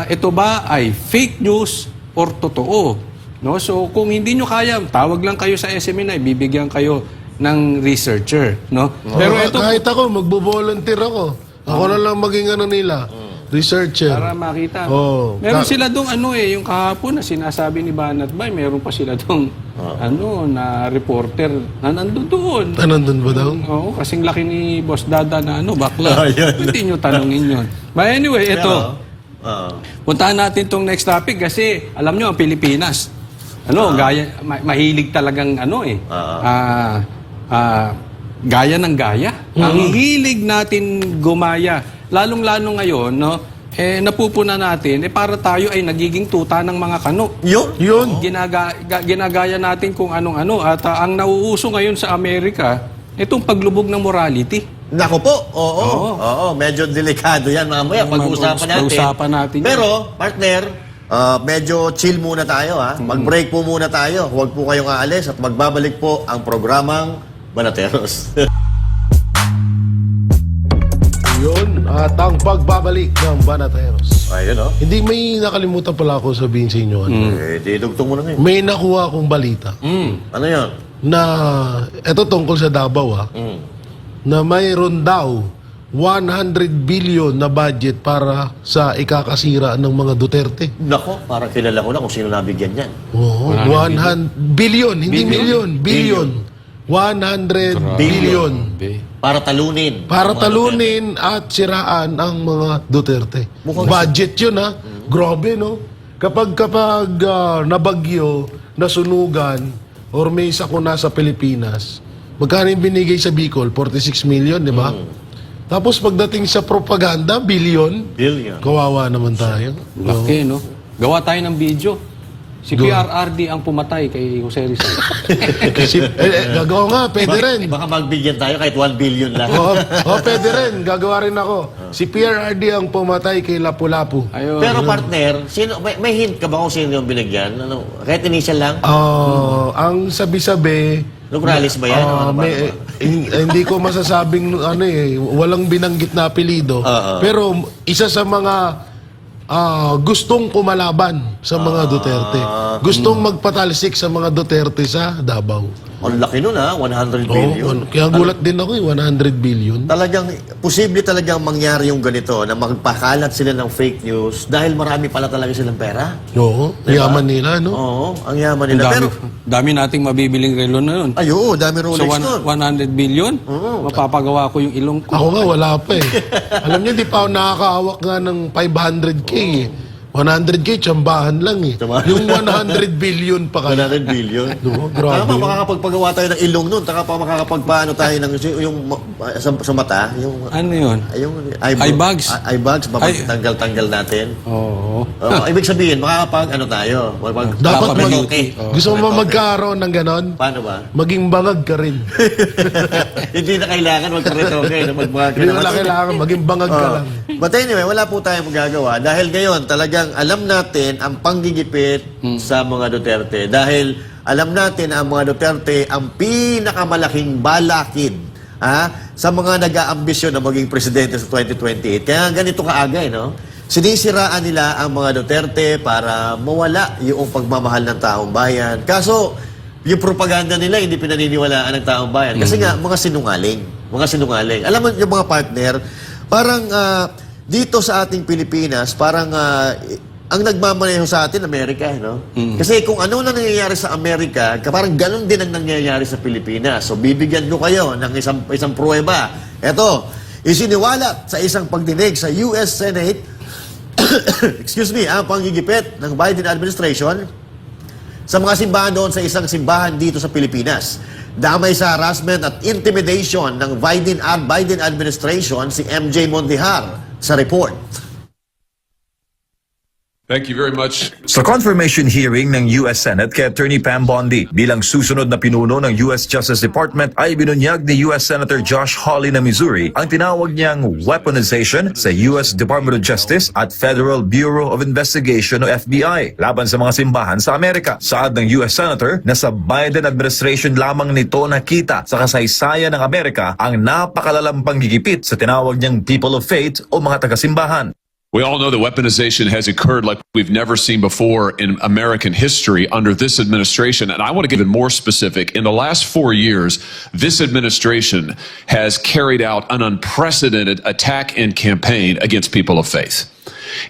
ito ba ay fake news or totoo. No? So, kung hindi nyo kaya, tawag lang kayo sa SMNI, bibigyan kayo ng researcher. No? Pero ito, Kahit ako, magbo-volunteer ako. Ako na lang maging nila. Researcher. para makita. Oh. Meron sila dong yung kahapon na sinasabi ni Banat Bay, meron pa sila dong na reporter na nandun doon. Nandun ba daw? Oo, kasing laki ni Boss Dada na bakla. Hindi nyo tanongin yun. But anyway, ito. Puntahan natin tong next topic kasi alam nyo, ang Pilipinas. Gaya, mahilig talagang gaya ng gaya. Ang hilig natin gumaya. Lalong-lalo ngayon, napupuna natin, para tayo ay nagiging tuta ng mga kano. Yun. Ginagaya natin kung anong-ano. At ang nauuso ngayon sa Amerika, itong paglubog ng morality. Nako po, oo. Medyo delikado yan mamaya. Pag-uusapan natin. Pero, partner, medyo chill muna tayo. Mag-break po muna tayo. Huwag po kayong aalis at magbabalik po ang programang Banateros. Yun. At ang pagbabalik ng Banateros. Ayun, Hindi, may nakalimutan pala ako sabihin sa inyo. Didugtong mo na ngayon. May nakuha akong balita Ano yun? na ito tungkol sa Davao na mayroon daw 100 billion na budget para sa ikakasira ng mga Duterte. Nako, parang kilala ko na kung sino nabigyan yan. Oo, 100 billion, hindi million, billion. 100 billion. Para talunin. Para talunin at siraan ang mga Duterte. Budget yun Grabe Kapag nabagyo, nasunugan, or may sakuna sa Pilipinas, magkano yung binigay sa Bicol? 46 million, di ba? Tapos pagdating sa propaganda, billion. Kawawa naman tayo. Laki, no? Gawa tayo ng video. Si PRRD ang pumatay kay Jose Rizal. Gagawa nga, pwede rin. Baka magbigyan tayo kahit 1 billion lang. Pwede rin. Gagawa rin ako. Si PRRD ang pumatay kay Lapu-Lapu. Ayun. Pero partner, may hint ka ba kung sino yung binigyan? Kahit initial lang? Ang sabi-sabi, Nograles ba yan? hindi ko masasabing walang binanggit na apelido. Pero isa sa mga gustong kumalaban sa mga Duterte. Gustong magpatalsik sa mga Duterte sa Davao. Ang laki nun 100 billion. Kaya gulat din ako 100 billion. Talagang, posible talagang mangyari yung ganito na magpakalat sila ng fake news dahil marami pala talaga silang pera. Oo, yaman nila, Oo, ang yaman nila. Pero, Dami nating mabibiling relo na yun. dami Rolex So, nun. 100 billion? Mapapagawa ko yung ilong ko. Ako nga, wala pa Alam niyo, di pa ako nakakahawak nga ng 500K 100K, tsambahan lang Yung 100 billion pa ka. 100 billion. Grabe. Tama, makakapagpagawa tayo ng ilong nun. Taka pa makakapagpaano tayo ng yung sa mata. Yung, Ano yun? yung Eye bags? Eye bags, tanggal-tanggal natin. Oo. Ibig sabihin, tayo. Dapat okay. Gusto mo magkaroon ng ganon? Paano ba? Maging bangag ka rin. Hindi na kailangan magkaretoke na magmahal ka Hindi naman. wala kailangan, maging bangag ka lang. But anyway, wala po tayong magagawa. Dahil ngayon, talagang alam natin ang panggigipit sa mga Duterte. Dahil alam natin ang mga Duterte ang pinakamalaking balakid sa mga nag-aambisyon na maging presidente sa 2028. Kaya ganito kaagay, sinisiraan nila ang mga Duterte para mawala yung pagmamahal ng taong bayan. Kaso, yung propaganda nila hindi pinaniniwalaan ng taong bayan. Kasi nga, mga sinungaling. Alam mo yung mga partner, parang dito sa ating Pilipinas, parang ang nagmamaneho sa atin, Amerika, no? Kasi kung ano na nangyayari sa Amerika, parang ganun din ang nangyayari sa Pilipinas. So, bibigyan ko kayo ng isang pruweba. Ito, isiniwalat sa isang pagdinig sa US Senate, excuse me, ang panggigipit ng Biden administration sa mga simbahan doon sa isang simbahan dito sa Pilipinas. Damay sa harassment at intimidation ng Biden administration si MJ Mondihar sa report. Thank you very much. Sa confirmation hearing ng US Senate kay Attorney Pam Bondi bilang susunod na pinuno ng US Justice Department ay binunyag ni US Senator Josh Hawley ng Missouri ang tinawag niyang weaponization sa US Department of Justice at Federal Bureau of Investigation o FBI laban sa mga simbahan sa Amerika. Saad ng US Senator na sa Biden administration lamang nito nakita sa kasaysayan ng Amerika ang napakalalang panggigipit sa tinawag niyang people of faith o mga taga-simbahan. We all know that weaponization has occurred like we've never seen before in American history under this administration. And I want to get even more specific. In the last 4 years, this administration has carried out an unprecedented attack and campaign against people of faith.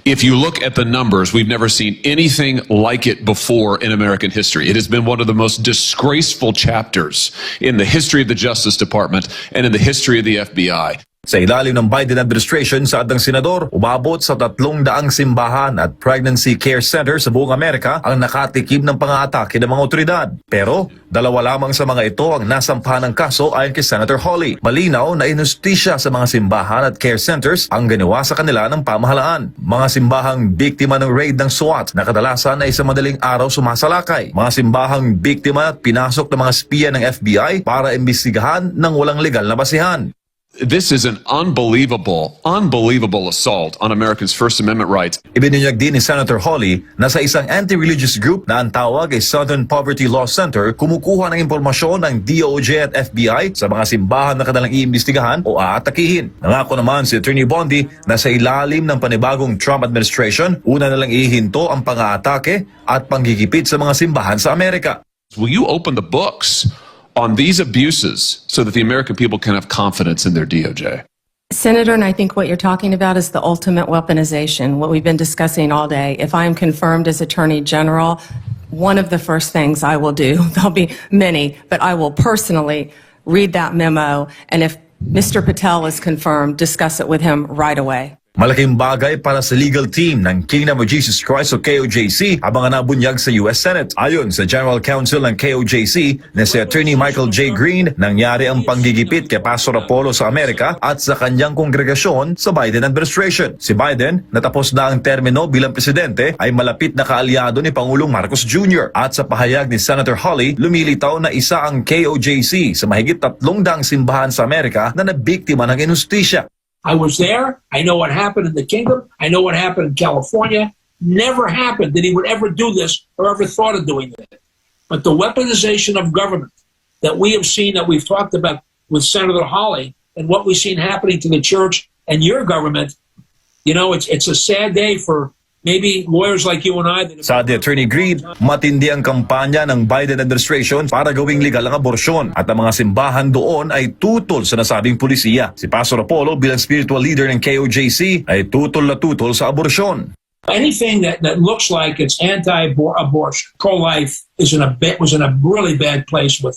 If you look at the numbers, we've never seen anything like it before in American history. It has been one of the most disgraceful chapters in the history of the Justice Department and in the history of the FBI. Sa ilalim ng Biden administration, saad ng senador, umabot sa 300 simbahan at pregnancy care center sa buong Amerika ang nakatikim ng pang-aatake ng mga otoridad. Pero, 2 lamang sa mga ito ang nasampahan ng kaso ayon kay Senator Hawley. Malinaw na inustisya sa mga simbahan at care centers ang ginawa sa kanila ng pamahalaan. Mga simbahang biktima ng raid ng SWAT na kadalasan ay sa madaling araw sumasalakay. Mga simbahang biktima at pinasok ng mga spiya ng FBI para imbestigahan ng walang legal na basihan. This is an unbelievable assault on Americans' First Amendment rights. Ibinunyag din ni Senator Hawley na sa isang anti-religious group na ang tawag ay Southern Poverty Law Center, kumukuha ng impormasyon ng DOJ at FBI sa mga simbahan na kanilang iimbestigahan o aatakihin. Nangako naman si Attorney Bondi na sa ilalim ng panibagong Trump administration, una na lang ihinto ang pang-aatake at panggigipit sa mga simbahan sa Amerika. Will you open the books on these abuses so that the American people can have confidence in their DOJ? Senator, and I think what you're talking about is the ultimate weaponization, what we've been discussing all day. If I am confirmed as Attorney General, one of the first things I will do, there'll be many, but I will personally read that memo, and if Mr. Patel is confirmed, discuss it with him right away. Malaking bagay para sa legal team ng Kingdom of Jesus Christ o KOJC ang mga nabunyag sa US Senate. Ayon sa General Counsel ng KOJC na si Attorney Michael J. Green, nangyari ang panggigipit kay Pastor Apollo sa Amerika at sa kanyang kongregasyon sa Biden administration. Si Biden, natapos na ang termino bilang presidente, ay malapit na kaalyado ni Pangulong Marcos Jr. At sa pahayag ni Senator Hawley, lumilitaw na isa ang KOJC sa mahigit 300 simbahan sa Amerika na nabiktima ng inustisya. I was there. I know what happened in the kingdom. I know what happened in California. Never happened that he would ever do this or ever thought of doing it. But the weaponization of government that we have seen, that we've talked about with Senator Hawley, and what we've seen happening to the church and your government, you know, it's a sad day for maybe lawyers like you and I. Sa Attorney Green, matindi ang kampanya ng Biden administration para gawing legal ang aborsyon at ang mga simbahan doon ay tutol sa nasabing pulisiya. Si Pastor Apollo bilang spiritual leader ng KOJC ay tutol na tutol sa aborsyon. Anything that looks like it's anti-abortion, pro-life was in a really bad place with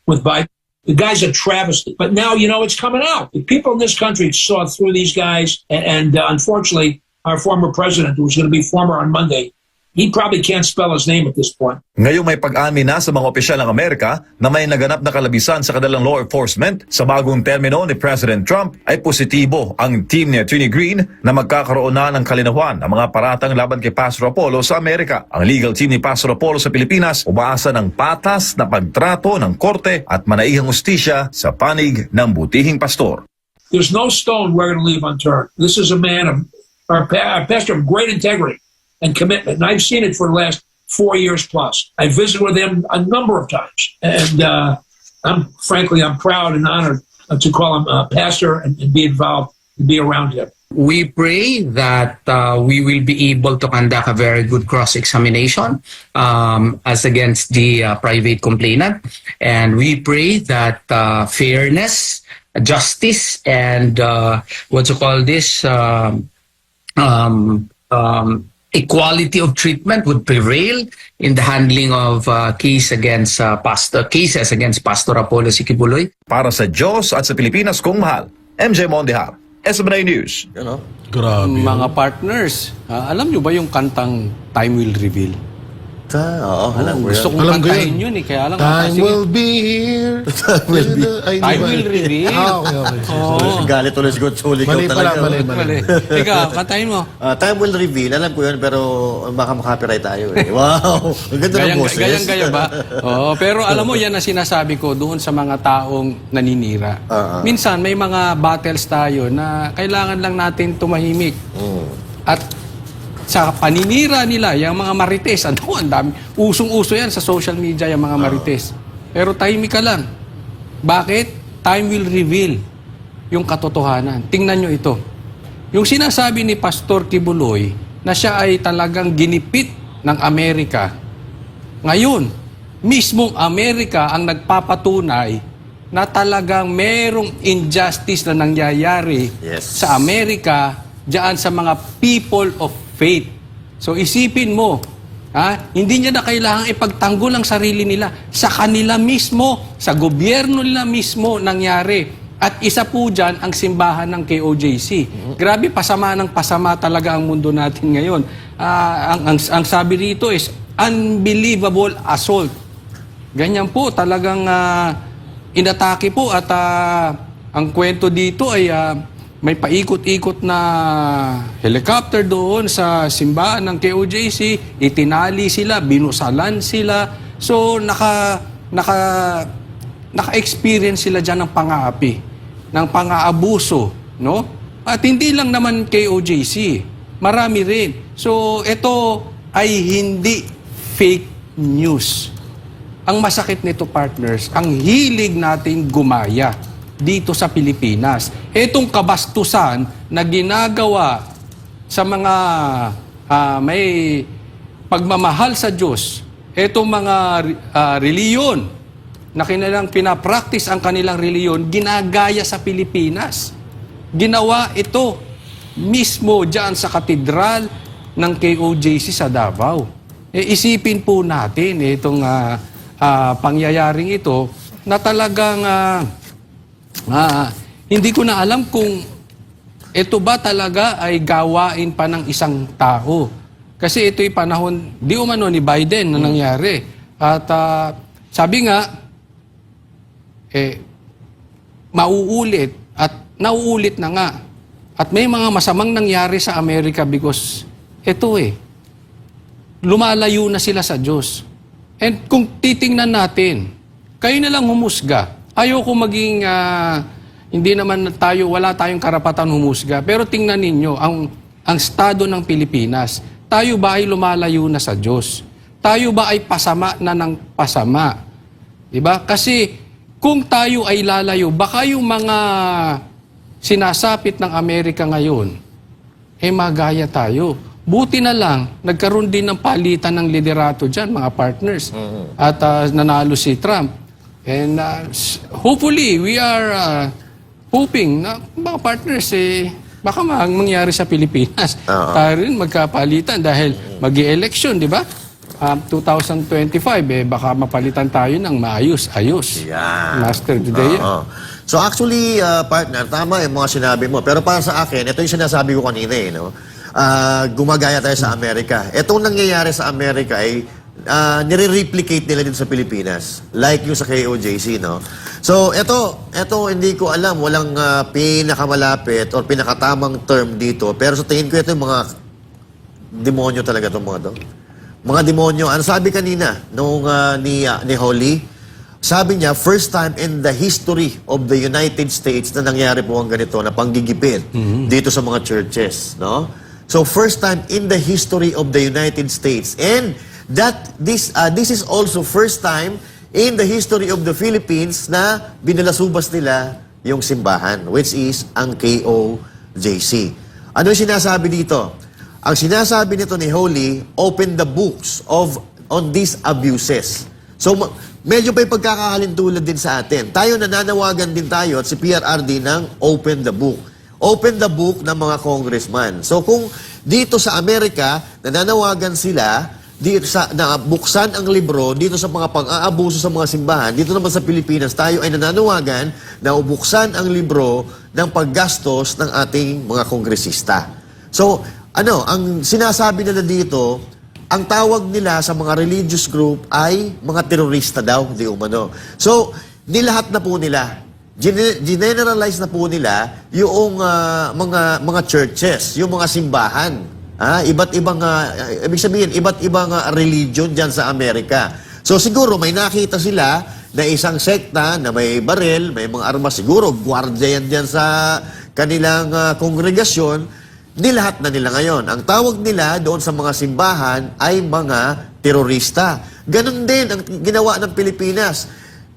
Biden. The guy's a travesty. But now, you know, it's coming out. The people in this country saw through these guys, and unfortunately, our former president, who's going to be former on Monday, he probably can't spell his name at this point. Ngayong may pag-amin na sa mga opisyal ng Amerika na may naganap na kalabisan sa kanilang law enforcement sa bagong termino ni President Trump, ay positibo ang team ni Attorney Green na magkakaroon na ng kalinawan ang mga paratang laban kay Pastor Apollo sa Amerika. Ang legal team ni Pastor Apollo sa Pilipinas umaasa ng patas na pagtrato ng korte at manaihang ustisya sa panig ng butihing pastor. There's no stone we're going to leave unturned. This is a man of our pastor of great integrity and commitment. And I've seen it for the last 4 years plus. I visited with him a number of times. And I'm proud and honored to call him a pastor and be involved and be around him. We pray that we will be able to conduct a very good cross-examination as against the private complainant. And we pray that fairness, justice, and equality of treatment would prevail in the handling of cases against Pastor Apollo Sikibuloy. Para sa Diyos at sa Pilipinas kung mahal, MJ Mondihar, SMNA News. You know? Grabe. Mga partners, alam nyo ba yung kantang Time Will Reveal? Oo, alam ko Gusto yan. kong Alam ko kantahin yun. yun eh. Kaya lang, Time sige. will be here. Time will be. Ay, di Time ba? will reveal. Okay. Oo. Galit ulit si Godsoli. Mali pala, mali. Mali. Ikaw, kantahin mo. Time will reveal. Alam ko yun, pero baka makapiright tayo eh. Wow! Ang ganda ng boses. Gayang-gaya ba? Oo, pero alam mo, yan ang sinasabi ko doon sa mga taong naninira. Minsan, may mga battles tayo na kailangan lang natin tumahimik. At sa paninira nila, yung mga marites, ang dami. Usong-uso yan sa social media, yung mga marites. Pero tahimik ka lang. Bakit? Time will reveal yung katotohanan. Tingnan nyo ito. Yung sinasabi ni Pastor Kibuloy na siya ay talagang ginipit ng Amerika. Ngayon, mismong Amerika ang nagpapatunay na talagang merong injustice na nangyayari sa Amerika diyan sa mga people of faith. So isipin mo, hindi niya na kailangang ipagtanggol ang sarili nila. Sa kanila mismo, sa gobyerno nila mismo nangyari. At isa po dyan ang simbahan ng KOJC. Grabe, pasama ng pasama talaga ang mundo natin ngayon. Ang sabi rito is unbelievable assault. Ganyan po, talagang inatake po at ang kwento dito ay may paikot-ikot na helicopter doon sa simbahan ng KOJC, itinali sila, binusalan sila. So naka-experience sila diyan ng pang-aapi, ng pang-aabuso, no? At hindi lang naman KOJC, marami rin. So ito ay hindi fake news. Ang masakit nito, partners, ang hilig natin gumaya dito sa Pilipinas. Itong kabastusan na ginagawa sa mga may pagmamahal sa Diyos, itong mga reliyon na kanilang pinapractice ang kanilang reliyon, ginagaya sa Pilipinas. Ginawa ito mismo dyan sa katedral ng KOJC sa Davao. Isipin po natin itong pangyayaring ito na talagang hindi ko na alam kung ito ba talaga ay gawain pa ng isang tao. Kasi ito'y panahon, di umano ni Biden na nangyari. At sabi nga, mauulit at nauulit na nga. At may mga masamang nangyari sa Amerika because ito lumalayo na sila sa Diyos. And kung titingnan natin, kayo na lang humusga. Ayoko maging, hindi naman wala tayong karapatan humusga. Pero tingnan ninyo, ang estado ng Pilipinas, tayo ba ay lumalayo na sa Diyos? Tayo ba ay pasama na ng pasama? Diba? Kasi kung tayo ay lalayo, baka yung mga sinasapit ng Amerika ngayon, magaya tayo. Buti na lang, nagkaroon din ng palitan ng liderato dyan, mga partners. At nanalo si Trump. And hopefully, we are hoping na mga partners, baka mangyari sa Pilipinas. Tayo rin magkapalitan dahil mag-i-election, di ba? 2025, baka mapalitan tayo ng maayos-ayos. Master today. So actually, partner, tama yung mga sinabi mo. Pero para sa akin, ito yung sinasabi ko kanina no? Gumagaya tayo sa Amerika. Itong nangyayari sa Amerika ay nire-replicate nila din sa Pilipinas. Like yung sa KOJC, no? So, ito hindi ko alam. Walang pinakamalapit or pinakatamang term dito. Pero sa tingin ko, ito yung mga demonyo talaga itong mga to. Mga demonyo. Ano sabi kanina nung ni Holly? Sabi niya, first time in the history of the United States na nangyari po ang ganito, na panggigipit dito sa mga churches, no? So, first time in the history of the United States. And this is also first time in the history of the Philippines na binalasubas nila yung simbahan, which is ang KOJC. Ano yung sinasabi dito? Ang sinasabi nito ni Holy, open the books on these abuses. So, medyo pa yung pagkakahalintulad din sa atin. Tayo nananawagan din tayo at si PRRD ng open the book. Open the book ng mga congressman. So kung dito sa Amerika, nananawagan sila dito na buksan ang libro dito sa mga pang-aabuso sa mga simbahan. Dito naman sa Pilipinas, tayo ay nananawagan na ubuksan ang libro ng paggastos ng ating mga kongresista. So, ang sinasabi nila dito, ang tawag nila sa mga religious group ay mga terorista daw, di umano. So, nilahat na po nila. Generalize na po nila yung mga churches, yung mga simbahan. Iba't ibang, ibig sabihin, iba't ibang religion dyan sa Amerika. So siguro may nakita sila na isang sekta na may baril, may mga armas, siguro gwardiya yan dyan sa kanilang kongregasyon, nilahat na nila ngayon. Ang tawag nila doon sa mga simbahan ay mga terorista. Ganon din ang ginawa ng Pilipinas.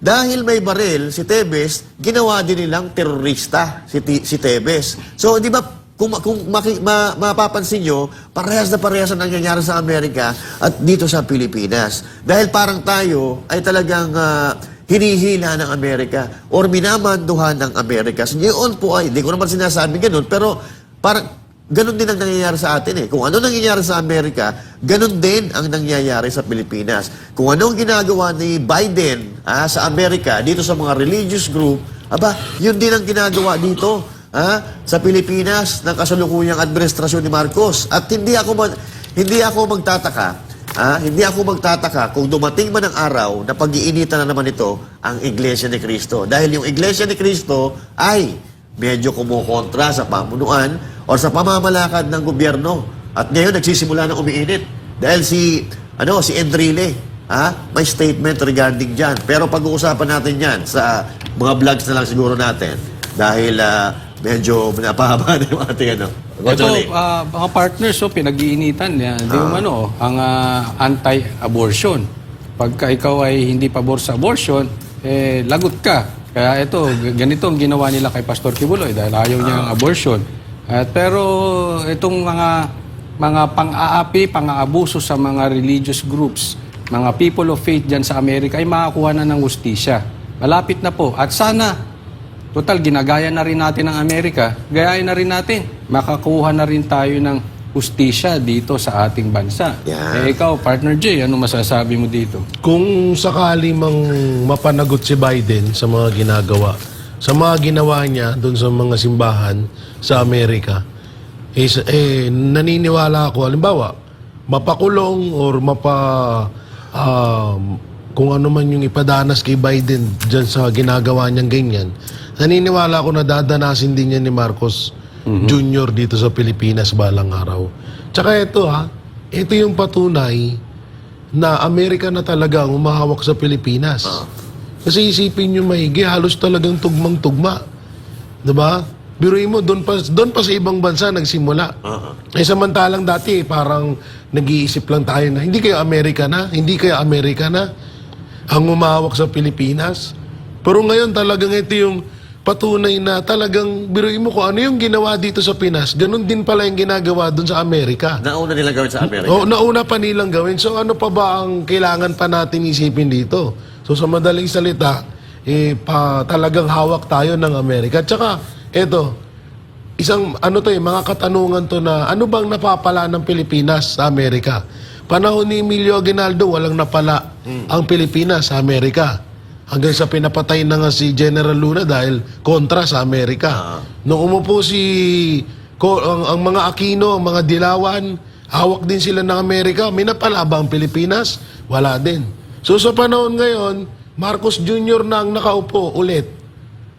Dahil may baril, si Tebes, ginawa din nilang terorista, si Tebes. So, di ba, kung mapapansin nyo, parehas ang nangyayari sa Amerika at dito sa Pilipinas. Dahil parang tayo ay talagang hinihila ng Amerika or minamanduhan ng Amerika. So, yun po ay, hindi ko naman sinasabi ganun, pero parang ganun din ang nangyayari sa atin eh. Kung ano nangyayari sa Amerika, ganun din ang nangyayari sa Pilipinas. Kung ano ang ginagawa ni Biden sa Amerika, dito sa mga religious group, yun din ang ginagawa dito sa Pilipinas ng kasalukuyang administrasyon ni Marcos. At hindi ako magtataka kung dumating man ang araw na pag-iinitan na naman ito ang Iglesia ni Cristo. Dahil yung Iglesia ni Cristo ay medyo kumukontra sa pamunuan o sa pamamalakad ng gobyerno. At ngayon nagsisimula na umiinit. Dahil si Enrile, may statement regarding dyan. Pero pag-uusapan natin yan sa mga vlogs na lang siguro natin. Dahil medyo napahaba na yung ating Ito, mga partners, pinag-iinitan yan. Di ang anti-abortion. Pagka ikaw ay hindi pabor sa abortion, lagot ka. Kaya ito, ganito ang ginawa nila kay Pastor Kibuloy dahil ayaw niya ng abortion. Pero itong mga pang-aapi, pang-aabuso sa mga religious groups, mga people of faith dyan sa Amerika ay makakuha na ng hustisya. Malapit na po. At sana, total, ginagaya na rin natin ang Amerika, gayahin na rin natin. Makakuha na rin tayo ng hustisya dito sa ating bansa. Yeah. Ikaw, Partner Jay, ano masasabi mo dito? Kung sakali mang mapanagot si Biden sa mga ginawa niya doon sa mga simbahan sa Amerika, naniniwala ako, halimbawa, mapakulong or kung ano man yung ipadanas kay Biden dyan sa ginagawa niyang ganyan, naniniwala ako na dadanasin din yan ni Marcos Jr. dito sa Pilipinas balang araw. Tsaka ito yung patunay na Amerika na talaga ang umahawak sa Pilipinas. Kasi isipin nyo maigi, halos talagang tugmang-tugma. Diba? Biruin mo, doon pa sa ibang bansa nagsimula. Samantalang dati, parang nag-iisip lang tayo na, hindi kayo Amerika na ang umahawak sa Pilipinas. Pero ngayon talagang ito yung patunay na talagang biruin mo kung ano yung ginawa dito sa Pinas, ganun din pala yung ginagawa doon sa Amerika. Nauna nilang gawin sa Amerika. Nauna pa nilang gawin. So ano pa ba ang kailangan pa natin isipin dito? So sa madaling salita, talagang hawak tayo ng Amerika. At saka, mga katanungan to na ano bang napapala ng Pilipinas sa Amerika? Panahon ni Emilio Aguinaldo, walang napala ang Pilipinas sa Amerika. Hanggang sa pinapatay na nga si General Luna dahil kontra sa Amerika. Nung umupo ang mga Aquino, ang mga Dilawan, hawak din sila ng Amerika. May napala ba ang Pilipinas? Wala din. So sa panahon ngayon, Marcos Jr. na ang nakaupo ulit.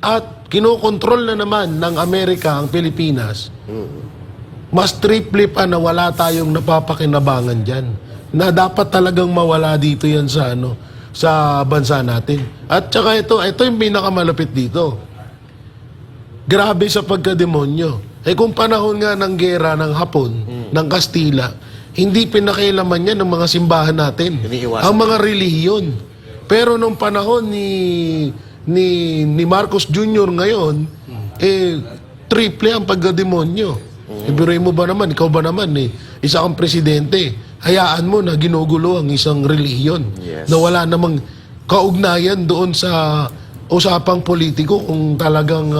At kinokontrol na naman ng Amerika ang Pilipinas. Mas triple pa na wala tayong napapakinabangan dyan. Na dapat talagang mawala dito yan sa bansa natin. At saka ito yung pinakamalapit dito. Grabe sa pagkademonyo. Kung panahon nga ng gera ng Hapon, ng Kastila, hindi pinakailaman yan ng mga simbahan natin. Ang mga relihiyon. Pero nung panahon ni Marcos Jr. ngayon, triple ang pagkademonyo. Biruin mo ba naman, ikaw ba naman, isa kang presidente, hayaan mo na ginugulo ang isang relihiyon na wala namang kaugnayan doon sa usapang politiko kung talagang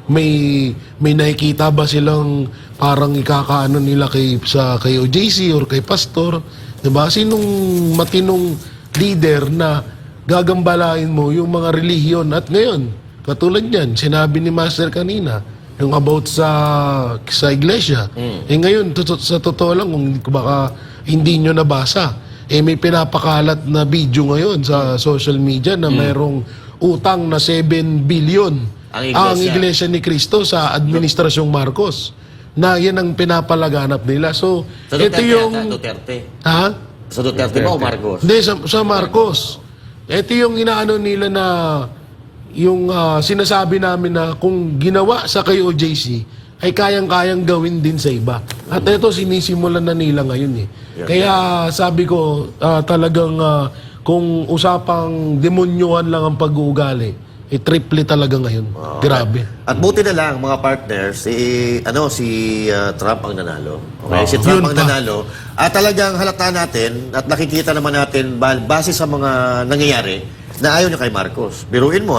may nakikita ba silang parang ikakaano nila kay OJC or kay pastor? 'Di ba? Sinong matinong leader na gagambalain mo yung mga relihiyon? At ngayon, katulad niyan, sinabi ni Master kanina, yung about sa iglesia. Ngayon, sa totoo lang, kung baka hindi nyo nabasa, may pinapakalat na video ngayon sa social media na mayroong utang na 7 billion ang iglesia ni Cristo sa Administrasyong Marcos. Na yan ang pinapalaganap nila. So, Sa ito Duterte yung... yata, Duterte. Ha? Sa Duterte ba o Marcos? Hindi, sa Marcos. Ito yung inaano nila na yung sinasabi namin na kung ginawa sa kay OJC ay kayang-kayang gawin din sa iba. At ito sinisimulan na nila ngayon eh. Kaya sabi ko talagang kung usapang demonyohan lang ang pag-uugali, triple talaga ngayon. Grabe. At buti na lang mga partners, si Trump ang nanalo. Okay, si Trump ang nanalo. At talagang halata natin at nakikita naman natin base sa mga nangyayari na ayaw niya kay Marcos. Biruin mo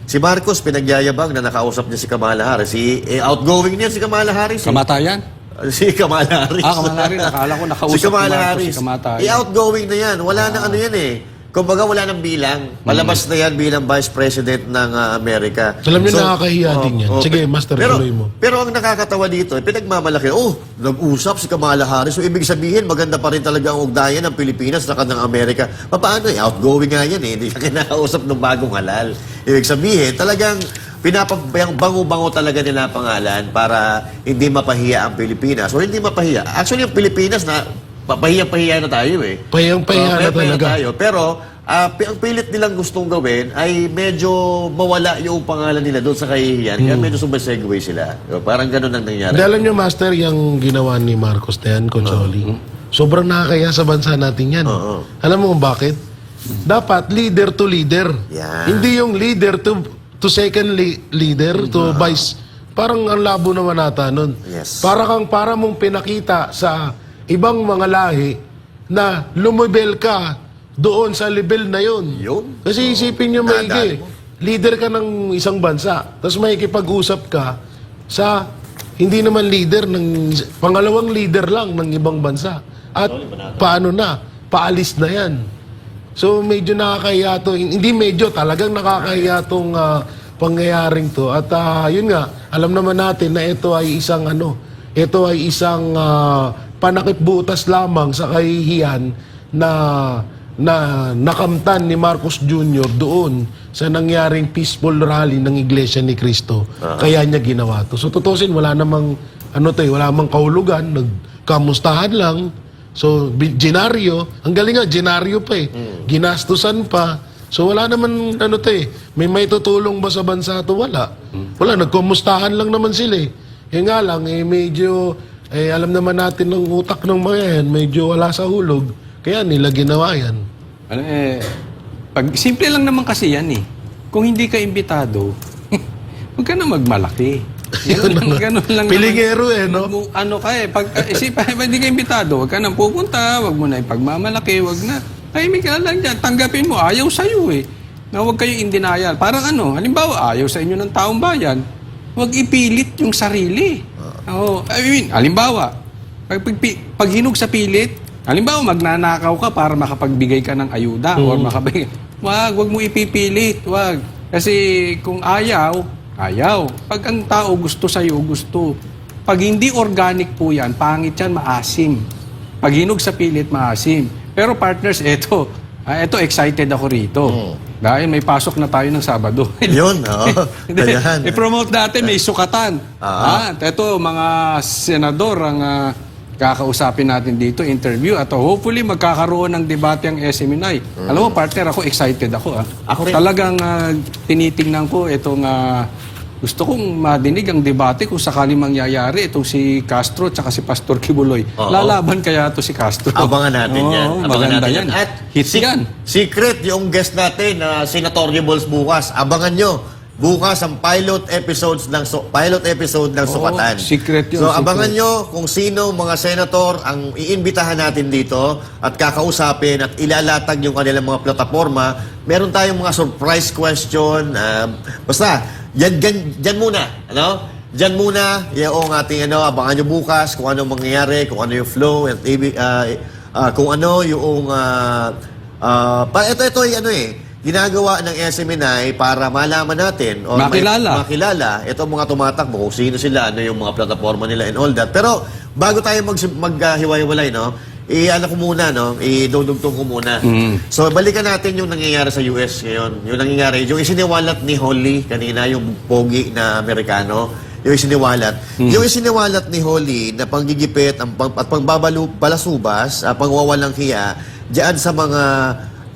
si Marcos pinagyayabang na nakausap niya si Kamala Harris. Outgoing niya si Kamala Harris. Kamatayan? Si Kamala Harris. Kamala Harris. Akala ko nakausap si Kamala ni Marcos Harris. si Kamatayan. Outgoing na yan. Wala na ano yan eh. Kumbaga wala nang bilang. Palabas na yan bilang Vice President ng Amerika. Alam niyo, nakakahiya din yan. Sige, Master, tuloy mo. Pero ang nakakatawa dito, pinagmamalaki, nag-usap si Kamala Harris. So, ibig sabihin, maganda pa rin talaga ang ugnayan ng Pilipinas sa ng Amerika. Paano? Outgoing nga yan eh. Hindi siya kinakausap ng bagong halal. Ibig sabihin, talagang bango-bango talaga nila ang pangalan para hindi mapahiya ang Pilipinas. O hindi mapahiya. Actually, ang Pilipinas papahiya na tayo eh. Pahiyang-pahiya na talaga. Tayo. Pero, ang pilit nilang gustong gawin ay medyo mawala yung pangalan nila doon sa kahihiyan. Kaya medyo sumasegue sila. Parang ganun ang nangyari. Alam nyo, Master, yung ginawa ni Marcos na yan, Consoli, sobrang nakakaya sa bansa natin yan. Alam mo kung bakit? Dapat leader to leader. Yan. Hindi yung leader to second leader, to vice. Parang ang labo naman nata nun. Yes. Para mong pinakita sa ibang mga lahi na lumibel ka doon sa level na yun. Kasi isipin nyo maigi, leader ka ng isang bansa, tapos makikipag-usap ka sa hindi naman leader ng pangalawang leader lang ng ibang bansa. At paano na? Paalis na yan. So medyo nakakahiya to. Hindi medyo, talagang nakakahiya tong pangyayaring to. At yun nga, alam naman natin na ito ay isang panakipbutas lamang sa kahihiyan na nakamtan ni Marcos Jr. doon sa nangyaring peaceful rally ng Iglesia ni Cristo. Kaya niya ginawa to. So tutusin, wala namang wala namang kahulugan, nagkamustahan lang. So ginaryo, ang galing nga, ginaryo pa eh. Ginastusan pa. So wala naman may tutulong ba sa bansa to? Wala. Wala, nagkumustahan lang naman sila eh. Nga lang, medyo alam naman natin ng utak ng mga yan, medyo wala sa hulog. Kaya nila ginawa yan. Simple lang naman kasi yan eh. Kung hindi ka imbitado, huwag ka na magmalaki. Ganun lang Pilingero no? Ano ka eh. Pag hindi ka imbitado, huwag ka na pupunta, huwag mo na ipagmamalaki, huwag na. Tahimik ka lang dyan. Tanggapin mo, ayaw sa'yo eh. Na huwag kayo in denial. Parang halimbawa, ayaw sa inyo ng taong bayan, huwag ipilit yung sarili. Halimbawa, pag hinog sa pilit, halimbawa magnanakaw ka para makapagbigay ka ng ayuda or makabigay. Wag mo ipipilit, wag. Kasi kung ayaw. Pag ang tao gusto sa'yo, gusto. Pag hindi organic po yan, pangit yan, maasim. Pag hinog sa pilit, maasim. Pero partners, eto excited ako rito. Dahil may pasok na tayo ng Sabado. Yun, Ayan. I-promote natin, may sukatan. Ito, mga senador ang kakausapin natin dito, interview. At hopefully, magkakaroon ng debate ang SMNI. Alam mo, partner, ako excited ako. Ako rin. Talagang tinitingnan ko itong... gusto kong madinig ang debate kung sakali mangyayari itong si Castro at si Pastor Kibuloy. Lalaban kaya to si Castro. Abangan natin yan. Abangan natin yan. At hit yan. Secret yung guest natin na Senatoriables bukas. Abangan nyo. Bukas ang pilot episode ng Sukatan. Secret yun. So abangan nyo kung sino mga senator ang iimbitahan natin dito at kakausapin at ilalatag yung kanilang mga plataforma meron tayong mga surprise question. Basta, yan muna. Ano? Diyan muna, yung ating abangan nyo bukas kung ano mangyayari, kung ano yung flow, at kung ano yung... ito ginagawa ng SMNI para malaman natin o makilala itong mga tumatakbo, kung sino sila, ano yung mga plataforma nila and all that. Pero bago tayo maghiwa-hiwalay, no, ko muna, no, idudugtong ko muna. So balikan natin yung nangyayari sa US ngayon. Yung nangyayari, yung isiniwalat ni Holly kanina, yung pogi na Amerikano, yung isiniwalat. Yung isiniwalat ni Holly na panggigipit at pangbabalasubas, pangwawalang hiya diyan sa mga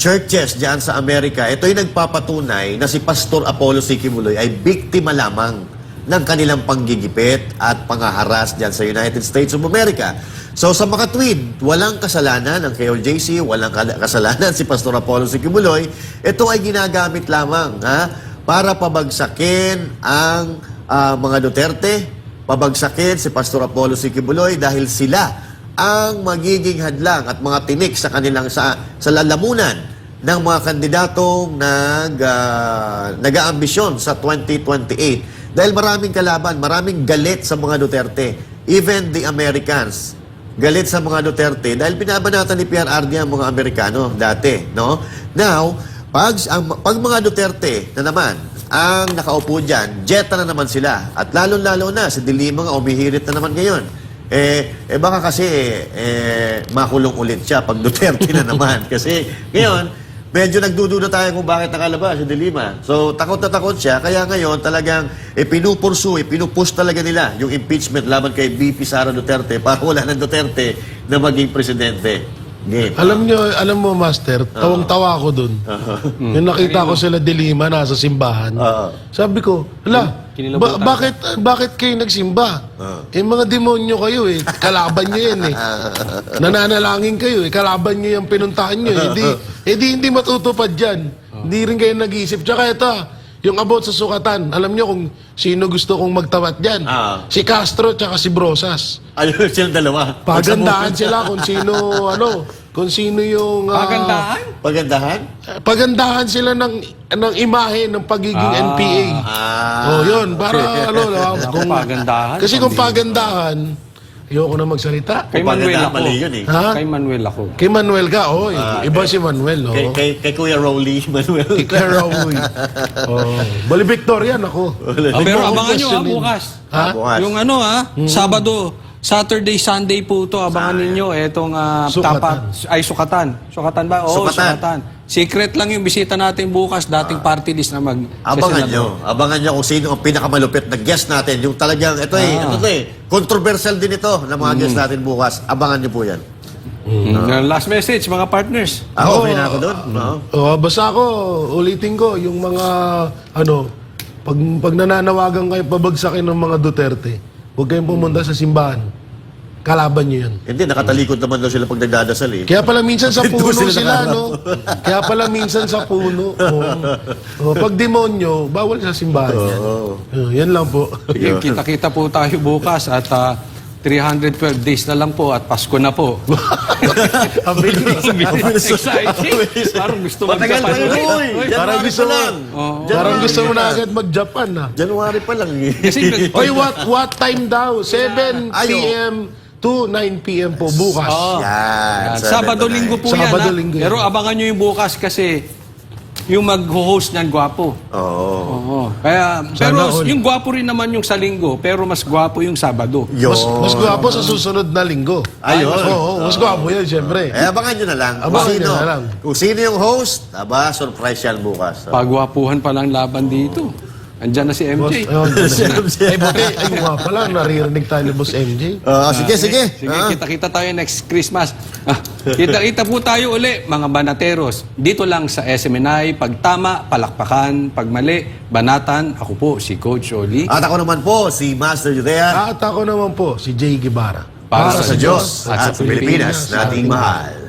churches diyan sa Amerika, ito'y nagpapatunay na si Pastor Apollo C. Quiboloy ay biktima lamang ng kanilang panggigipit at pangaharas diyan sa United States of America. So sa mga tweet, walang kasalanan ng KOJC, walang kasalanan si Pastor Apollo C. Quiboloy. Ito ay ginagamit lamang para pabagsakin ang mga Duterte, pabagsakin si Pastor Apollo C. Quiboloy dahil sila ang magiging hadlang at mga tinik sa kanilang sa lalamunan ng mga kandidatong nag-aambisyon sa 2028. Dahil maraming kalaban, maraming galit sa mga Duterte. Even the Americans, galit sa mga Duterte dahil binabanatan ni PRRD ang mga Amerikano dati, no? Now, pag mga Duterte na naman ang nakaupo dyan, jeta na naman sila. At lalo-lalo na, si Dilima nga umihirit na naman ngayon. Baka kasi makulong ulit siya pag Duterte na naman. Kasi ngayon, medyo nagdududa tayo kung bakit nakalabas si Dilima. So, takot na takot siya. Kaya ngayon, talagang pinupush talaga nila yung impeachment laban kay VP Sara Duterte para wala ng Duterte na maging presidente. Game. Alam mo, Master, tawang-tawa ako dun. Yung nakita ko sila Dilima nasa simbahan. Sabi ko, bakit kayo nagsimba? Mga demonyo kayo eh. Kalaban nyo yan eh. Nananalangin kayo eh. Kalaban nyo yung pinuntahan nyo eh. Hindi matutupad yan. Hindi rin kayo nag-iisip. Tsaka ito, yung about sa sukatan, alam nyo kung sino gusto kong magtawat dyan? Si Castro tsaka si Brosas. Ayun silang dalawa. Pagandahan sila kung sino yung... Pagandahan? Pagandahan sila ng imahe ng pagiging NPA. Yun. Para, pagandahan. Kasi kung pagandahan, ayoko na magsalita. Kay Manuel ako. Mali yun eh. Ha? Kay Manuel ako. Kay Manuel ka, iba si Manuel, Kay Kuya Rowley, Manuel. Kay Kuya Rowley. Bali Victorian ako. Pero abangan nyo bukas. Bukas. Yung Sabado, Saturday, Sunday po ito. Abangan ninyo. Etong Sukatan. Sukatan ba? Oo, Sukatan. Secret lang yung bisita natin bukas. Dating party list na Abangan nyo kung sino ang pinakamalupit na guest natin. Yung talagang, controversial din ito ng mga guest natin bukas. Abangan nyo po yan. Last message, mga partners. Okay na ako doon. Basta ako, ulitin ko, yung mga, pag nananawagan kayo pabagsakin ng mga Duterte, huwag kayong pumunta sa simbahan. Kalaban nyo yan. Hindi, nakatalikod naman daw sila pag nagdadasal eh. Kaya pala minsan sa puno sila, no? Kaya pala minsan sa puno. Pag demonyo, bawal sa simbahan yan. Yan lang po. Kita-kita po tayo bukas at 312 days na lang po at Pasko na po. Exciting. Parang gusto mag-Japan. Parang gusto mo na agad mag-Japan na. January pa lang eh. Oy, what time daw? 7 p.m. to 9 p.m. po bukas. Yan. Sabado-linggo po yan. Sabado-linggo yan. Pero abangan nyo yung bukas kasi yung mag-host niyan, gwapo. Oo. Pero yung gwapo rin naman yung sa linggo, pero mas gwapo yung Sabado. Mas gwapo sa susunod na linggo. Ayun. Mas gwapo yan, siyempre. Abangan nyo na lang. Kung sino yung host, surprise yan bukas. Pagwapuhan pa lang laban dito. Andyan na si MJ. Buti, nga pala, naririnig tayo ni Boss MJ. Sige. Kita-kita tayo next Christmas. Kita-kita po tayo uli, mga banateros. Dito lang sa SMNI, pag tama, palakpakan, pag mali, banatan. Ako po, si Coach Oli. At ako naman po, si Master Judea. At ako naman po, si Jay Guevara. Para sa Diyos at sa Pilipinas nating mahal.